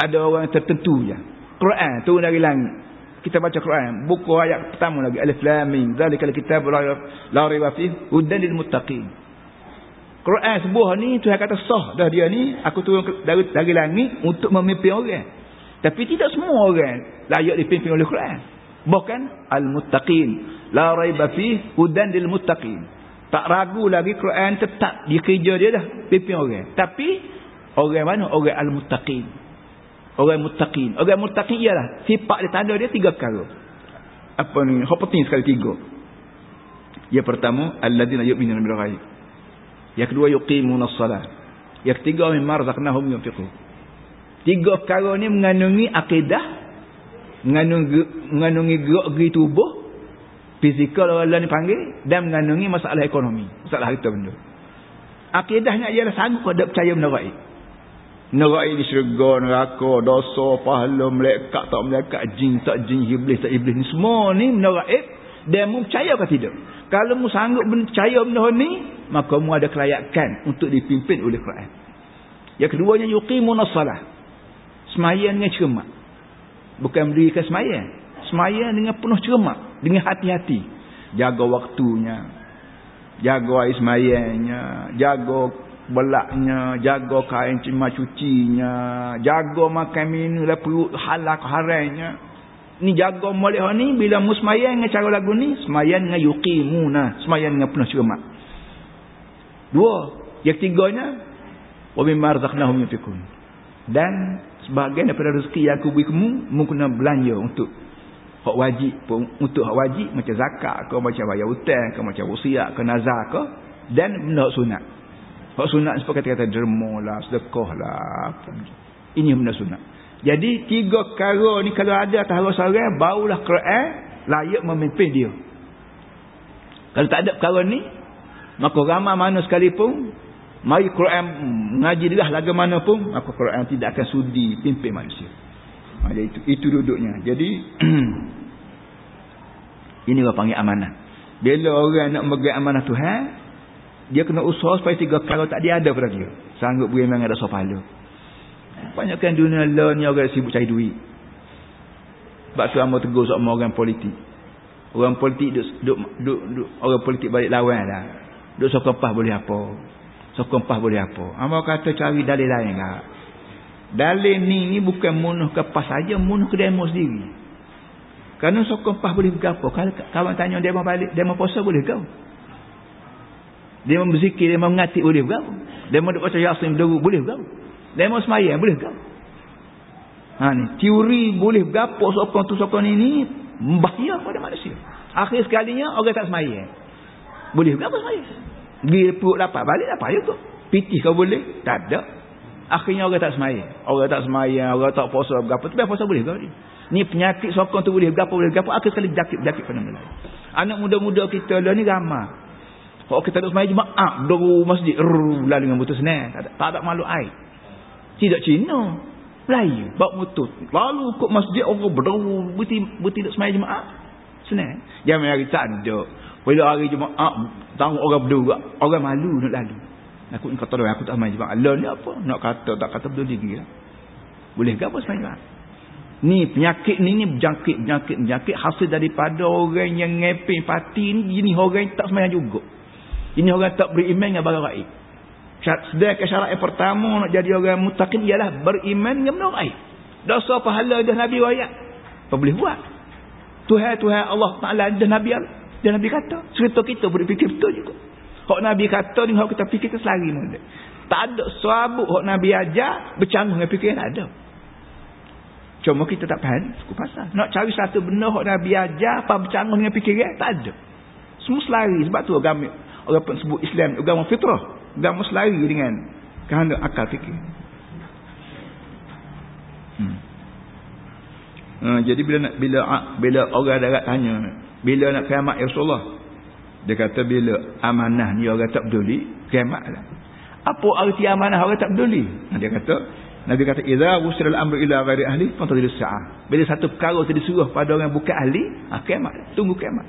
Ada orang tertentu je. Quran turun dari langit. Kita baca Quran, buku ayat pertama lagi, Alif Lam Mim, zalikal kitab la raiba fihi hudan lil muttaqin. Quran sebuah ni Tuhan kata sah dah dia ni, aku turun dari langit untuk memimpin orang. Tapi tidak semua orang layak dipimpin oleh Quran. Bahkan al-muttaqin, la raiba fihi hudan lil muttaqin. Tak ragu lagi Quran tetap dia kerja dia dah pimpin orang. Tapi orang mana? Orang al-muttaqin. Orang muttaqin. Orang muttaqin ialah sifat dia tanda dia 3 perkara. Apa ni? Hak penting sekali 3. Yang pertama, alladzina yu'minuna bil ghaib. Yang kedua, yuqimunas salat. Yang ketiga, mimma razaqnahum yunfiqun. 3 perkara ni mengandungi akidah, mengandungi gerak-geri tubuh, fizikal orang ni panggil, dan mengandungi masalah ekonomi, masalah harta benda. Akidahnya ialah sanggup pada percaya benda gaib. Benda gaib di syurga, neraka, dosa, pahala, malaikat tak malaikat, jin tak jin, iblis tak iblis, ni semua ni benda gaib. Dan mu percaya ke tidak? Kalau mu sanggup percaya benda ni, maka mu ada kelayakan untuk dipimpin oleh Quran. Yang keduanya, yuqimunas salah. Sembahyang dengan cermat. Bukan mendirikan sembahyang. Sembahyang dengan penuh cermat, dengan hati-hati. Jaga waktunya, jaga air sembahyangnya, jaga belaknya, jaga kain cima cucinya, jaga makan minum lah perut halal haramnya. Ni jaga molek ni bila mu sembahyang dengan cara lagu ni, sembahyang dengan yuqimuna, sembahyang dengan penuh cermat. 2, yang ketiganya, wa mimma razaqnahum yunfiqun. Dan sebahagian daripada rezeki yang aku beri kamu, mu kena belanja untuk hak wajib, untuk hak wajib macam zakat ke, macam bayar hutang ke, macam wasiat ke, nazar ke, dan benda hak sunat. Hak sunat seperti kata derma lah, sedekah lah, ini benda sunat. Jadi 3 perkara ni kalau ada atas seorang, barulah Quran layak memimpin dia. Kalau tak ada perkara ni, maka ramai mana sekalipun mari Quran mengaji dia lagu mana pun, maka Quran tidak akan sudi pimpin manusia. Jadi itu duduknya. Jadi ini orang panggil amanah. Bila orang nak memegang amanah Tuhan, dia kena usaha supaya 3 perkara tak ada pada dia. Sanggup beri memang ada sopalo. Banyakkan dunia lain ni orang sibuk cari duit. Sebab tu hamba tegur sama orang politik. Orang politik duk orang politik balik lawan lah. Duk sokong PAS boleh apa? Sokong PAS boleh apa? Hamba kata cari dalil lain lah. Dalil ni bukan munuh ke PAS saja, munuh ke demo sendiri. Kerana sokong PAS boleh berapa? Kalau kawan tanya demo balik, demo puasa boleh kau? Demo berzikir, demo mengatik boleh berapa? Demo duk baca Yasin berdoa boleh berapa? Demo sembahyang boleh kau? Ni teori boleh berapa sokong tu sokong ni bahaya pada manusia. Akhir sekalinya orang tak sembahyang. Boleh berapa sembahyang? Pergi perut lapar balik apa ya tu? Pitih kau boleh? Tak ada. Akhirnya orang tak sembahyang. Orang tak sembahyang, orang tak puasa berapa. Tapi puasa boleh kau ni? Ni penyakit sokong tu boleh berapa. Akhir sekali jakit pada manusia. Anak muda-muda kita lah ni ramai. Kalau kita nak sembahyang jemaah, doru masjid, lalu dengan betul senang. Tak ada malu air. Tidak Cina, Melayu, bawa motor. Lalu kok masjid orang berdoru, berti nak sembahyang jemaah. Senang. Jangan hari tak ada. Bila hari jemaah, tahu orang berdoru, orang malu nak lalu. Aku ni kata aku tak sembahyang jemaah. Allah ni apa? Nak kata tak kata betul diri lah. Boleh ke apa sembahyang jemaah? Ni penyakit ni berjangkit hasil daripada orang yang ngeping parti ni. Ini orang yang tak sembahyang juga. Ini orang tak beriman dengan barang gaib. Sedangkan syarat yang pertama nak jadi orang muttaqin ialah beriman dengan benda gaib. Dosa pahala dah Nabi wayak. Apa boleh buat? Tuhan Allah Taala dah Nabi kata. Cerita kita boleh fikir betul juga. Hak Nabi kata ni hak kita fikir kita selari mula. Tak ada serabut hak Nabi ajar bercanggah dengan fikir tak ada. Cuma kita tak faham suku pasal. Nak cari satu benda hak Nabi ajar, apa bercanggah dengan fikiran, tak ada. Semua selari. Sebab tu agama orang pun sebut Islam agama fitrah. Agama selari dengan kehendak akal fikir. Jadi bila orang darat tanya, bila nak kiamat ya Rasulullah? Dia kata bila amanah ni orang tak peduli, kiamatlah. Apa arti amanah orang tak peduli? Dia kata, Nabi kata idza wusila al-amru ila ghairi ahli fantadhirus sa'ah. Bila satu perkara tu disuruh pada orang bukan ahli, kiamat, tunggu kiamat.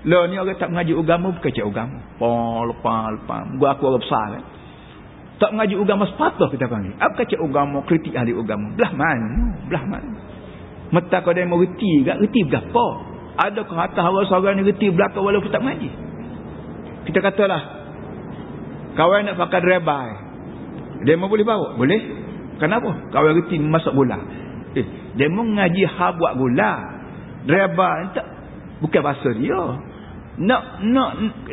Lah ni orang tak mengaji agama bukan cak agama. Lepas. Gua aku orang besar kan. Tak mengaji agama sepatah kita panggil. Apa cak agama, kritik ahli agama. Belah mana? Mata kau dia mau reti berapa? Adakah atas orang seorang ni reti belakang walaupun tak mengaji? Kita katalah kawan nak pakai rebai. Demo boleh bawa? Boleh. Kenapa? Kawan reti masak gula. Demo ngaji hak buat gula. Rebai tak bukan bahasa dia. Nak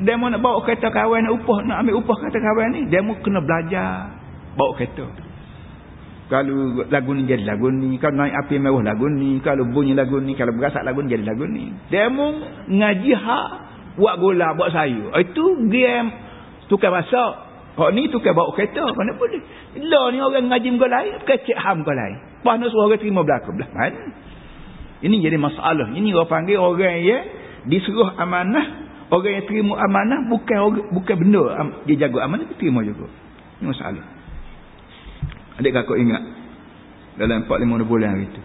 demo nak bawa kereta kawan nak upah, nak ambil upah kereta kawan ni, demo kena belajar bawa kereta. Kalau lagu ni jadi lagu ni, kalau naik api mewah lagu ni, kalau bunyi lagu ni, kalau berasak lagu ni jadi lagu ni. Demo ngaji hak buat gula, buat sayur. Itu game tukar masak. Hak ni tukar bawa kereta, mana boleh. Lah ni orang ngaji muka lain, kecek ham muka lain. Pas nak suruh orang terima belakang. Belah mana? Ini jadi masalah. Ini orang panggil orang yang disuruh amanah, orang yang terima amanah bukan benda dia jaga amanah, dia terima juga. Ini masalah. Adik kakak ingat dalam 4-5 bulan hari itu,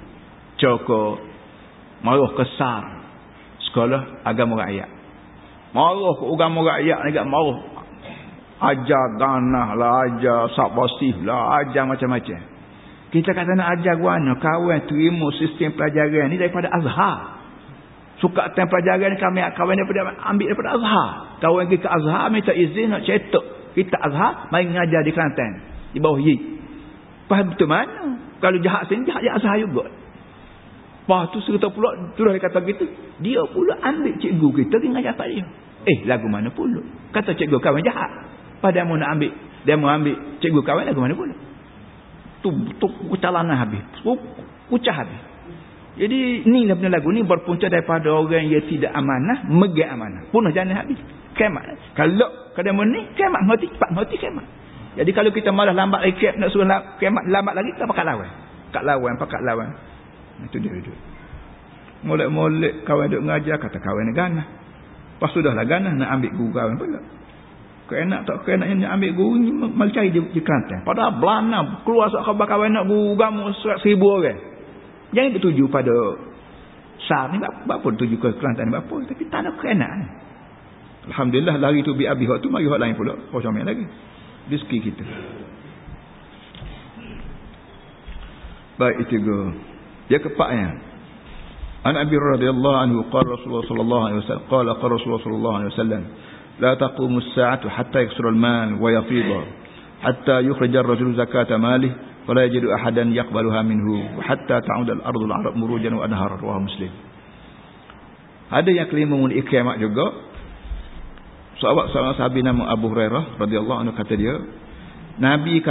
Cokok marah kesar sekolah agama rakyat. Marah ke agama rakyat ni, marah. Ajar ganah lah, ajar sabasih lah, ajar macam-macam. Kita kata nak ajar guana, kawan terima sistem pelajaran ni daripada Azhar. Suka time pelajaran ni kawan daripada ambil daripada Azhar. Kawan pergi ke Azhar minta izin nak cetak kita Azhar main ngajar di Kelantan di bawah Yi. Faham betul mana? Kalau jahat sini, jahat Azhar juga. Lepas tu serta pula terus dia kata gitu, dia pula ambil cikgu kita pergi ngajar tak dia. Lagu mana pula? Kata cikgu kawan jahat. Padahal mau nak ambil, dia mau ambil cikgu kawan lagu mana pula? Tu ucalanah habis. Ucah habis. Jadi inilah benda lagu ni berpunca daripada orang yang tidak amanah, megak amanah. Punah jangan habis. Kiamat. Kalau kadang ni kiamat mati kiamat. Jadi kalau kita malah lambat lagi nak suruh kiamat lambat lagi, kita pakat lawan. Itu dia. Molek kawan duk ngajar, kata kawan ni ganah. Pas sudahlah ganah nak ambil guru kawan pula. Kena nak ambil guru ni malah cari di Kelantan. Padahal belana keluar khabar kawan nak guru agama 1,000 orang. Jangan bertuju pada SAR ni, apa tuju ke Kelantan ni apa, tapi tak ada kena. Alhamdulillah lari tu bi abi hak tu mari hak lain pula. Macam mana lagi? Rezeki kita. Baik itu go. Ya kepaknya. An Abi radhiyallahu anhu qala Rasulullah sallallahu alaihi wasallam qala Rasulullah sallallahu alaihi wasallam la taqumu as-sa'atu hatta yaksura al-mal wa yafidha hatta yukhrij ar-rajulu zakata malihi wa la yajidu ahadan yaqbaluha minhu hatta ta'ud al-ardu al-arab murujan wa anhar. Rawahu Muslim. Ada yang kelima mengenai kiamat juga. Sahabat nama Abu Hurairah radhiyallahu anhu kata dia, Nabi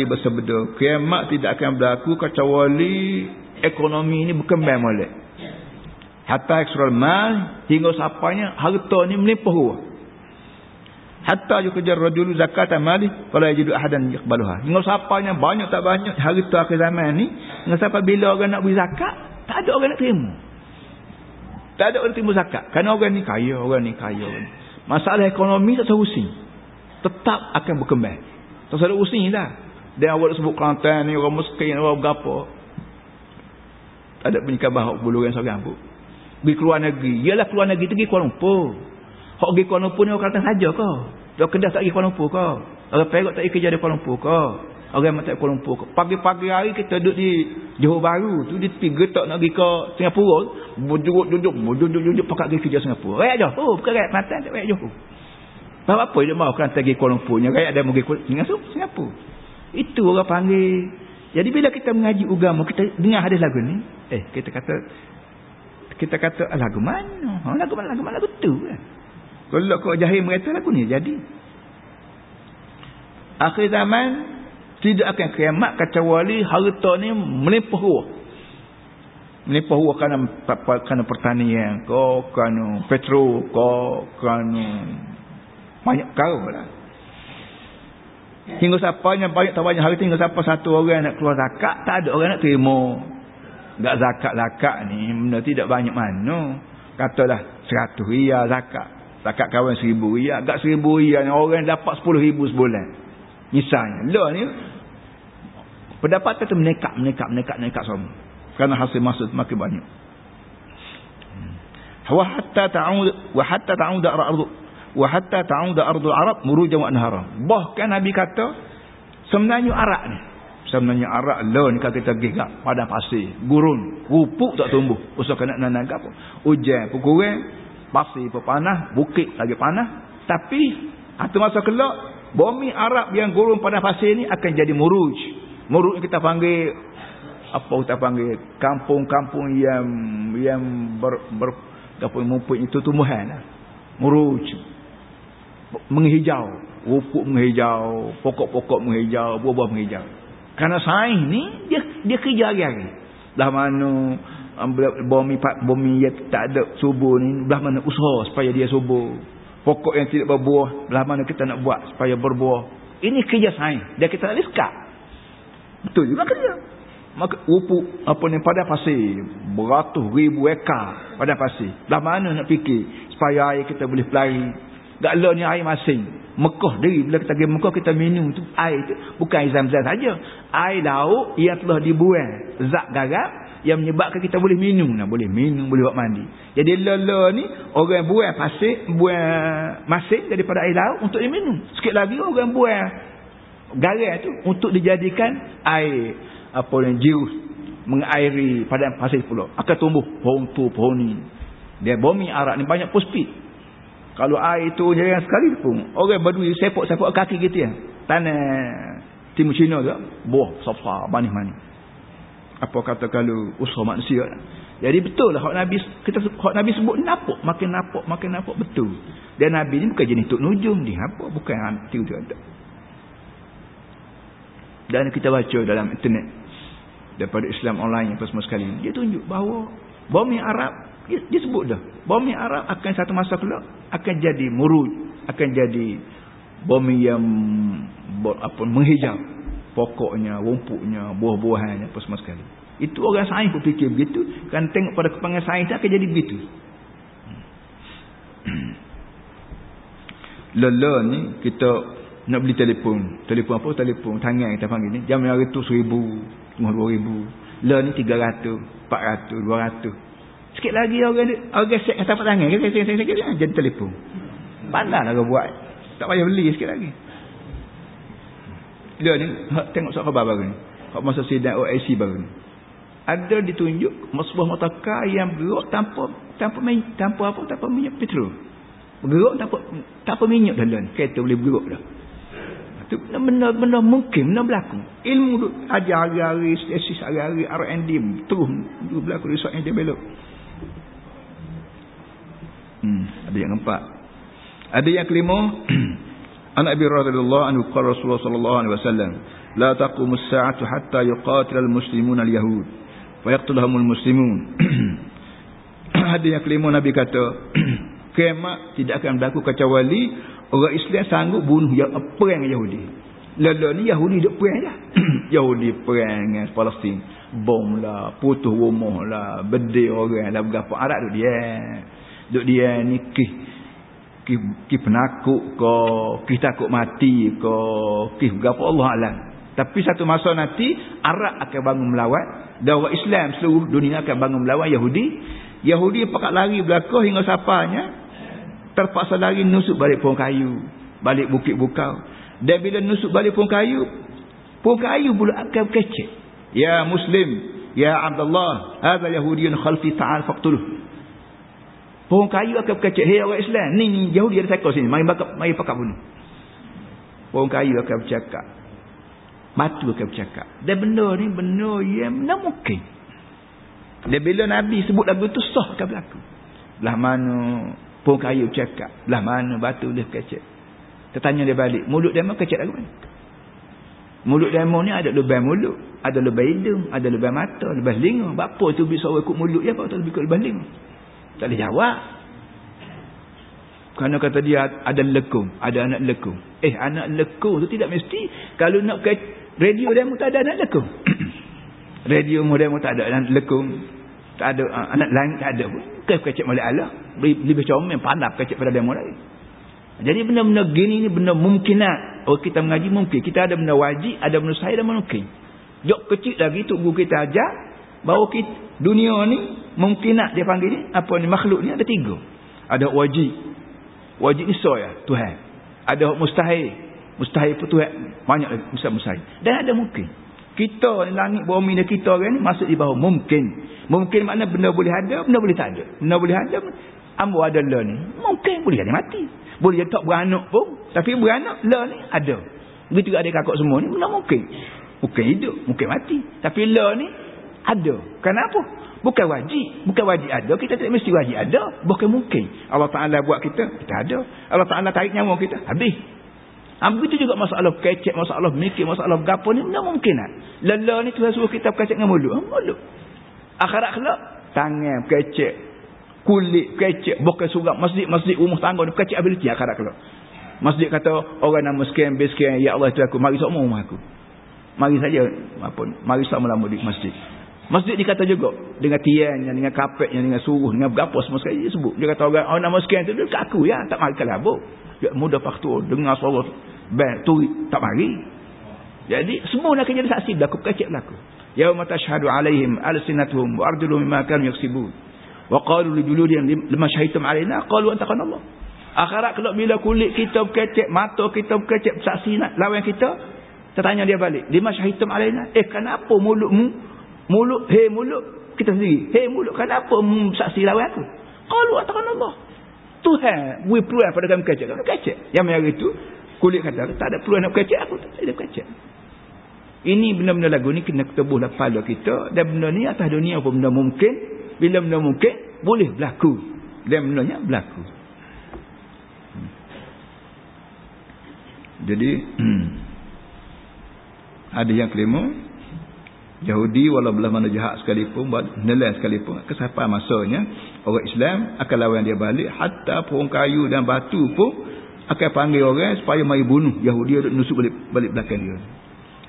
bersabda, kiamat tidak akan berlaku kecuali ekonomi ini berkembang molek. Hatta yaksura al-mal, hingga sampainya harta ni melimpah ruah. Hatta yukhjar rajulu zakata mali fala yajidu ahadan yaqbaluha. Hingga sampainya banyak tak banyak harta akhir zaman ni, hingga sampai bila orang nak beri zakat, tak ada orang nak terima. Tak ada orang terima zakat. Kerana orang ni kaya. Masalah ekonomi tak terusing. Tetap akan berkembang. Tak ada using dah. Dia awak sebut Kelantan ni orang miskin, orang berapa. Tak ada punya khabar hak bulu orang seorang pun. Pergi keluar negeri. Yalah keluar negeri tu pergi Kuala Lumpur. Hak pergi Kuala Lumpur ni orang Kelantan saja ke? Dia Kedah tak pergi Kuala Lumpur ke? Orang Perak tak pergi kerja di Kuala Lumpur ke? Orang tak Kuala Lumpur ke? Pagi-pagi hari kita duduk di Johor Bahru tu, di tepi getak nak pergi ke Singapura, duduk pakat pergi kerja Singapura. Rakyat Johor, bukan rakyat Kelantan, tak rakyat Johor. Apa dia mahu Kelantan pergi Kuala Lumpur, rakyat ada pergi Singapura. Itu orang panggil. Jadi bila kita mengaji agama, kita dengar hadis lagu ni, kita kata lagu mana? Lagu tu kan. Kalau kau jahil mereka lagu ni jadi. Akhir zaman Tidak akan kiamat kecuali harta ni melimpah ruah. Melimpah ruah kerana pertanian, kerana petrol, kerana banyak perkara lah. Hingga siapanya banyak tak banyak harta, hingga siapa satu orang nak keluar zakat, tak ada orang nak terima. Tak zakat ni benda tidak banyak mana. Katalah 100 riyal zakat. Zakat kawan 1000 riyal. Agak 1000 riyal ni orang dapat 10,000 sebulan. Misalnya. Lah ni pendapatan tu meningkat semua. Kerana hasil masa makin banyak. Wa hatta ta'ud ardul Arab murujan wa anhara. Bahkan Nabi kata sebenarnya Arab ni. Sebenarnya Arab lah ni kalau kita gigap pada pasir, gurun, rupuk tak tumbuh. Usah kena nanam apa. Hujan pun kurang, pasir pun panas, bukit lagi panas. Tapi atau masa kelak bumi Arab yang gurun pada pasir ni akan jadi muruj. Muruj kita panggil apa kita panggil kampung-kampung yang mempunyai tumbuhan lah. Muruj, menghijau, rupuk menghijau, pokok-pokok menghijau, buah-buah menghijau. Kerana sains ni dia kerja hari-hari. Belah mana bumi yang tak ada subur ni, belah mana usaha supaya dia subur. Pokok yang tidak berbuah, belah mana kita nak buat supaya berbuah. Ini kerja sains. Dia kita tak sekat. Betul juga kerja. Maka rupuk apa ni pada pasir, beratus ribu ekar pada pasir. Belah mana nak fikir supaya air kita boleh pelari. Tak lah ni air masing. Mekah diri. Bila kita pergi Mekah kita minum tu air tu. Bukan air Zam-Zam saja. Air laut yang telah dibuang zat garam yang menyebabkan kita boleh minum. Boleh minum, boleh buat mandi. Jadi lala ni orang buang pasir, buang masing daripada air laut untuk diminum. Sikit lagi orang buang garam tu untuk dijadikan air apa yang jirus mengairi padang pasir pula. Akan tumbuh pohon tu, pohon ni. Dia bumi Arab ni banyak puspit. Kalau air tu jarang sekali pun orang berdui sepok-sepok kaki gitu ya. Tanah Timur Cina tu buah besar manis-manis. Apa kata kalau usaha manusia. Jadi betul lah hak Nabi sebut nampak makin nampak betul. Dan Nabi ni bukan jenis tok nujum dia apa, bukan hantu tu ada. Dan kita baca dalam internet daripada Islam online apa semua sekali, dia tunjuk bahawa bumi Arab dia sebut dah bumi Arab akan satu masa kelak akan jadi muruj, akan jadi bumi yang menghijau, pokoknya, rumputnya, buah-buahannya apa semua sekali. Itu orang sains pun fikir begitu. Kan tengok pada kepanggil sains akan jadi begitu. Lala ni kita nak beli telefon apa, telefon tangan kita panggil ni, zaman hari tu 1,000, 2,000. Lah ni 300, 400, 200. Sikit lagi orang set kata tangan sikit jadi telefon. Pandailah kau buat. Tak payah beli sikit lagi. Dia ni tengok soal khabar baru ni. Hak masa sidang OIC baru ni. Ada ditunjuk sebuah motorkar yang bergerak tanpa minyak petrol. Bergerak tanpa minyak dalam. Kereta boleh bergerak dah. Itu benda mungkin, benda berlaku. Ilmu tu ajar hari-hari, tesis hari-hari, R&D terus berlaku, research and develop. Ada yang keempat. Ada yang kelima. An Abi radhiyallahu anhu qala Rasulullah sallallahu alaihi wasallam, la taqumus sa'atu hatta yuqatil al-muslimuna al-yahud wa yaqtuluhumul muslimun. Ada yang kelima Nabi kata, kiamat tidak akan berlaku kecuali orang Islam sanggup bunuh perang Yahudi. Lalu ni Yahudi duk perang dah. Yahudi perang dengan Palestin. Bom lah, putus rumah lah, bedil orang lah, berapa Arab duk dia ni ki penakut ke, ki takut mati ke, ki berapa Allah alam. Tapi satu masa nanti Arab akan bangun melawan dan orang Islam seluruh dunia akan bangun melawan Yahudi. Yahudi pakat lari belakang hingga sapanya terpaksa lari nusuk balik pohon kayu, balik bukit bukau. Dan bila nusuk balik pohon kayu pula akan kecek. Ya Muslim, ya Abdullah, hadha Yahudiyyun khalfi, ta'al faqtuluh. Pohon kayu akan berkecek. Hei orang Islam, ni Yahudi ada sekor sini, mari pakat bunuh. Pohon kayu akan bercakap, batu akan bercakap. Dan benda ni benda yang mana mungkin. Dan bila Nabi sebut lagu tu sah akan berlaku. Belah mana pohon kayu bercakap, belah mana batu dia berkecek. Kita tanya dia balik, mulut dia memang kecek lagu mana? Mulut demo ni ada lubang mulut, ada lubang hidung, ada lubang mata, lubang telinga. Apa tu bisa orang ikut mulut dia, apa tu ikut lubang telinga? Tak boleh jawab. Kerana kata dia ada lekung, ada anak lekung. Anak lekung tu tidak mesti. Kalau nak ke radio demo tak ada anak lekung. Radio demo tak ada anak lekung. Tak ada anak langit, tak ada pun. Kecek molek Allah. Lebih comel pandap kecek pada demo lain. Jadi benda-benda gini ni benda mungkinat. Oh, kita mengaji mungkin. Kita ada benda wajib, ada benda sahih dan mungkin. Jok kecil lagi tu guru kita ajar bahawa kita, dunia ni mungkinat dia panggil ni, apa ni, makhluk ni ada 3. Ada wajib. Wajib ni ya Tuhan. Ada mustahil. Mustahil pun Tuhan banyak lagi mustahil. Dan ada mungkin. Kita ni langit bumi ni kita orang ni masuk di bawah mungkin. Mungkin makna benda boleh ada, benda boleh tak ada. Benda boleh ada, ambo ada lah ni. Mungkin boleh jadi mati. Boleh jadi tak beranak pun. Tapi beranak lah ni ada. Begitu juga adik kakak semua ni benda mungkin. Mungkin hidup, mungkin mati. Tapi lah ni ada. Kenapa? Bukan wajib. Bukan wajib ada. Kita tak mesti wajib ada. Bukan mungkin. Allah Ta'ala buat kita ada. Allah Ta'ala tarik nyawa kita, habis. Begitu juga masalah kecek, masalah mikir, masalah gapo ni benda mungkinat. Lelah ni Tuhan suruh kita kecek dengan mulut. Mulut. Akhirat kelak tangan kecek, kulit kecek, bukan surat masjid rumah tangga ni kecek ability akhirat kelak. Masjid kata orang nama sekian base sekian, ya Allah itu aku, mari semua rumah aku. Mari saja mari sama-sama di masjid. Masjid dikata juga dengan tiangnya, dengan kapetnya, dengan suruh, dengan berapa semua sekali dia sebut. Dia kata orang nama sekian tu dekat aku ya, tak mari kelabuk. Ya mudah faktur dengar suara tu tak mari. Jadi semua nak jadi saksi berlaku kecek berlaku. Yauma tashhadu alaihim alsinatuhum wa arjuluhum bima kanu yaksibun. Wa qalu li juludihim lima syahidtum alaina qalu antaqana Allah. Akhirat kelak bila kulit kita berkecek, mata kita berkecek, saksi nak lawan kita, tanya dia balik, lima syahidtum alaina? Kenapa mulutmu? Mulut kita sendiri. Mulut kenapa saksi lawan aku? Qalu antaqana Allah. Tuhan beri peluang pada kami kecek. Kami kecek. Yang hari itu kulit kata tak ada peluang nak kecek aku, tak ada kecek. Ini benda-benda lagu ni kena ketebuhlah kepala kita. Dan benda ni atas dunia pun benda mungkin. Bila benda mungkin boleh berlaku. Dan bendanya berlaku. Jadi ada yang kelima, Yahudi walau belah mana jahat sekalipun, nelayan sekalipun, kesampai masanya orang Islam akan lawan dia balik. Hatta pohon kayu dan batu pun akan panggil orang supaya mari bunuh Yahudi duk nusuk balik belakang dia.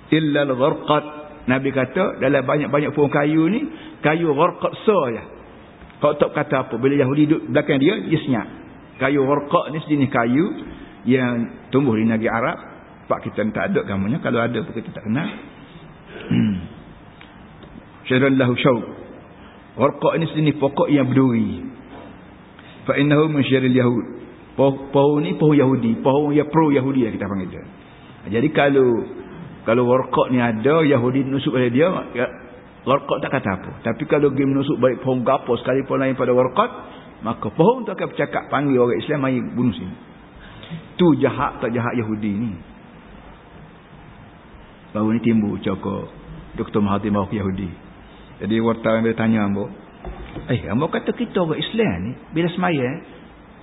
Illa al-gharqat, Nabi kata dalam banyak-banyak pohon kayu ni, kayu gharqat saja. Kau tak kata apa, bila Yahudi duduk belakang dia senyap. Kayu gharqat ni sejenis kayu yang tumbuh di negeri Arab. Pak kita tak ada gambarnya, kalau ada pun kita tak kenal. Syarallahu syauq. Gharqat ni sejenis pokok yang berduri. Fa innahu min syarril yahud. Pohon ni pohon Yahudi, pohon yang pro Yahudi lah kita panggil dia. Jadi kalau warqat ni ada, Yahudi nusuk pada dia, ya, warqat tak kata apa. Tapi kalau dia menusuk balik pohon gapo sekalipun lain pada warqat, maka pohon tu akan bercakap panggil orang Islam mari bunuh sini. Tu jahat tak jahat Yahudi ni. Baru ni timbul cakap Dr. Mahathir Mohamad Yahudi. Jadi wartawan dia tanya ambo, ambo kata kita orang Islam ni bila sembahyang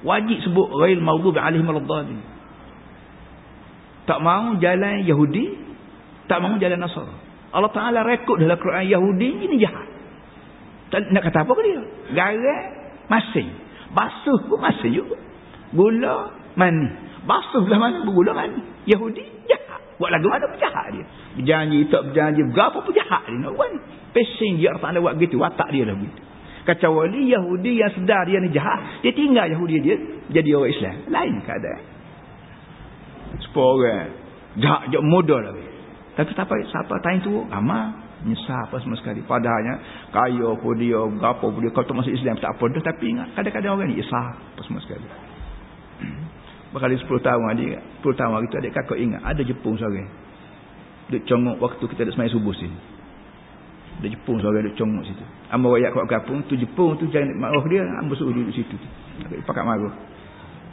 wajib sebut ghairil maghdubi alaihim waladdallin. Tak mau jalan Yahudi, tak mau jalan Nasara. Allah Ta'ala rekod dalam Quran Yahudi ini jahat. Tak nak kata apa ke dia? Garam masing, basuh pun masing juga. Gula mani, basuh belah mana gula mani. Yahudi jahat. Buat lagu mana pun jahat dia. Berjanji tak berjanji, berapa pun jahat dia nak buat. Pesing dia Allah Ta'ala buat gitu, watak dia dah begitu. Kecuali Yahudi yang sedar dia ni jahat, dia tinggal Yahudi dia jadi orang Islam. Lain keadaan. Sepuluh orang jahat je muda lagi. Tapi siapa tanya tu amal nyesal apa semua sekali. Padahalnya kaya pun dia, gapo pun dia, kalau tu masuk Islam tak apa dah. Tapi ingat kadang-kadang orang ni nyesal apa semua sekali. Berkali 10 tahun adik, 10 tahun hari tu adik kakak ingat ada Jepun seorang duk congok waktu kita duk sembahyang subuh sini. Ada Jepun seorang duk congok situ. Amba wayak kat kampung tu Jepun tu jangan maruh dia, amba suruh duduk situ tu. Pakat maruh.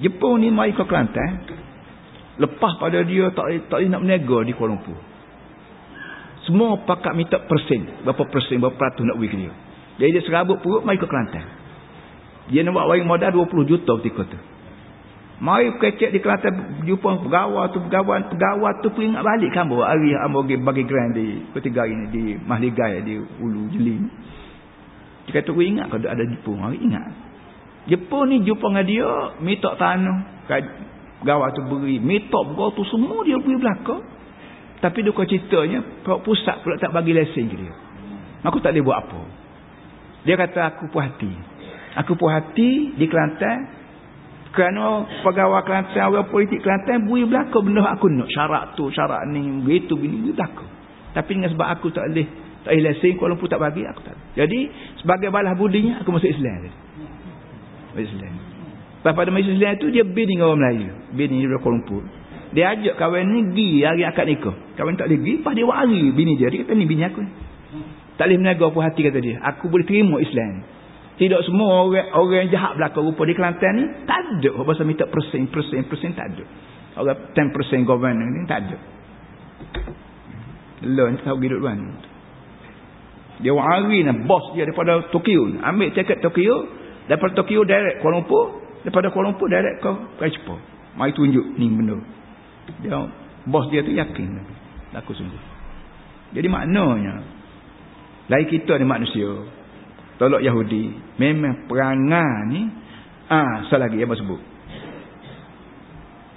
Jepun ni mai ke Kelantan. Lepas pada dia tak nak berniaga di Kuala Lumpur. Semua pakat minta persen, berapa peratus nak bagi ke dia. Jadi dia serabut perut mai ke Kelantan. Dia nak buat wayang modal 20 juta ketika tu. Mari kecek di Kelantan jumpa pegawai tu pun ingat balik kan bawa hari ambo bagi grand di ketiga ini di Mahligai di Ulu Jeli. Dia kata aku ingat kalau ada Jepun, mari ingat. Jepun ni jumpa dengan dia, minta tanah, pegawai tu beri, minta pegawai tu semua dia beri belakang. Tapi dia kau ceritanya, pusat pula tak bagi lesen ke dia. Aku tak boleh buat apa. Dia kata aku puas hati. Aku puas hati di Kelantan. Kerana pegawai Kelantan, orang politik Kelantan beri belakang benda aku nak. Syarat tu, syarat ni, begitu, bini, belakang. Tapi dengan sebab aku tak boleh lesen, Kuala Lumpur tak bagi, aku tak. Jadi, sebagai balas budinya, aku masuk Islam. Masuk Islam. Lepas pada masuk Islam tu, dia bin dengan orang Melayu. Bin ni dari Kuala Lumpur. Dia ajak kawan ni pergi hari akad nikah. Kawan tak boleh pergi, lepas dia wari bini dia. Dia kata, ni bini aku ni. Tak boleh menaga apa hati, kata dia. Aku boleh terima Islam. Tidak semua orang jahat belakang rupa di Kelantan ni tak ada. Pasal minta persen tak ada. Orang 10% governor ni tak ada. Lain tahu hidup mana. Dia wari nak bos dia daripada Tokyo. Ambil tiket Tokyo, daripada Tokyo direct Kuala Lumpur, daripada Kuala Lumpur direct ke Jepun. Mari tunjuk ni benda. Dia bos dia tu yakin laku sungguh. Jadi maknanya lain kita ni manusia. Tolak Yahudi memang perangai ni salah lagi apa sebut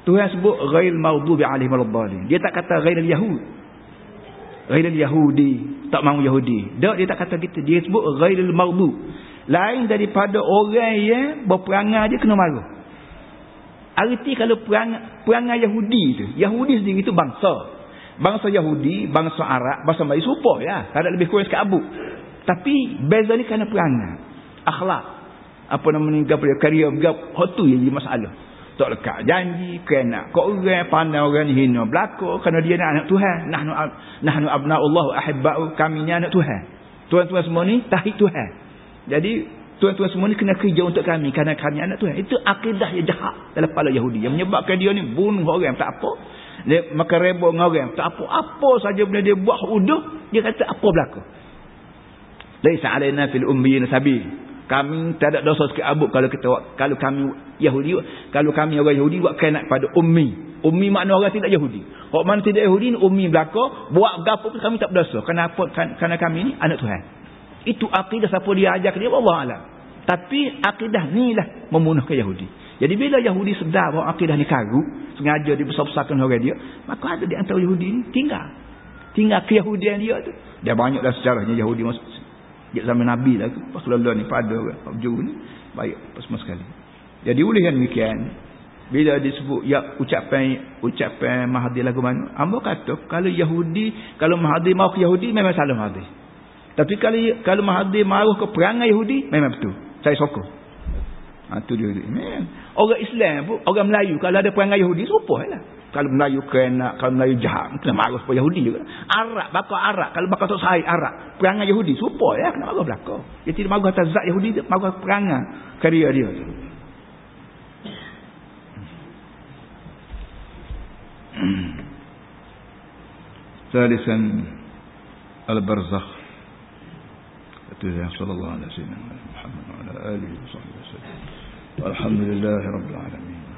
Tuhan sebut ghairil maghdubi alaihim waladdallin. Dia tak kata ghairil yahud, ghairil yahudi, tak mahu Yahudi. Dia tak kata gitu. Dia sebut ghairil maghdub, lain daripada orang yang berperangai dia kena marah. Arti kalau perangai Yahudi tu, Yahudi sendiri itu bangsa Yahudi, bangsa Arab, bangsa Melayu serupa ya, tak ada lebih kurang sikit abu. Tapi beza ni kerana perangai, akhlak, apa namanya, karya hot tu yang jadi masalah. Tak lekat janji, kena kau orang pandai orang ni hina belaka kerana dia anak Tuhan. Nahnu abnaullah ahibba'u, kami ni anak Tuhan. Tuan-tuan semua ni tahid Tuhan. Jadi tuan-tuan semua ni kena kerja untuk kami kerana kami anak Tuhan. Itu akidah yang jahat dalam kepala Yahudi yang menyebabkan dia ni bunuh orang tak apa. Dia makan reba dengan orang tak apa saja benda dia buat udah, dia kata apa berlaku. Laisa alaina fil ummiyin sabil. Kami tak ada dosa sikit abuk kalau kami Yahudi, kalau kami orang Yahudi buat kena pada ummi. Ummi makna orang tidak Yahudi. Orang mana tidak Yahudi ni ummi belaka, buat gapo pun kami tak berdosa. Kenapa? Kerana kami ni anak Tuhan. Itu akidah siapa dia ajar dia, wallahu alam. Tapi akidah ni lah membunuhkan Yahudi. Jadi bila Yahudi sedar bahawa akidah ni karu, sengaja dibesar-besarkan orang dia, maka ada di antara Yahudi ni tinggal keyahudian dia tu. Dia banyaklah sejarahnya Yahudi masuk zaman Nabi lah tu. Rasulullah ni pada Jauh ni baik semua sekali. Jadi oleh yang demikian, bila disebut ya ucapan Mahathir lagu mana, hamba kata kalau Yahudi, kalau Mahathir mahu ke Yahudi memang salah Mahathir. Tapi kalau Mahathir mahu ke perangai Yahudi memang betul. Saya sokong. Tu dia. Orang Islam pun, orang Melayu kalau ada perangai Yahudi serupalah. Kalau Melayu kena, kalau Melayu jahat, kena marah pada Yahudi juga. Arab, bakal Arab. Kalau bakal tak sahih Arab, perangai Yahudi serupa ya, kena marah belakang. Dia tidak marah atas zat Yahudi, dia marah perangai karya dia. Thalithan al-barzakh. Itu yang sallallahu alaihi wasallam Muhammad wa ala alihi wa sahbihi wasallam. Walhamdulillahi rabbil alamin.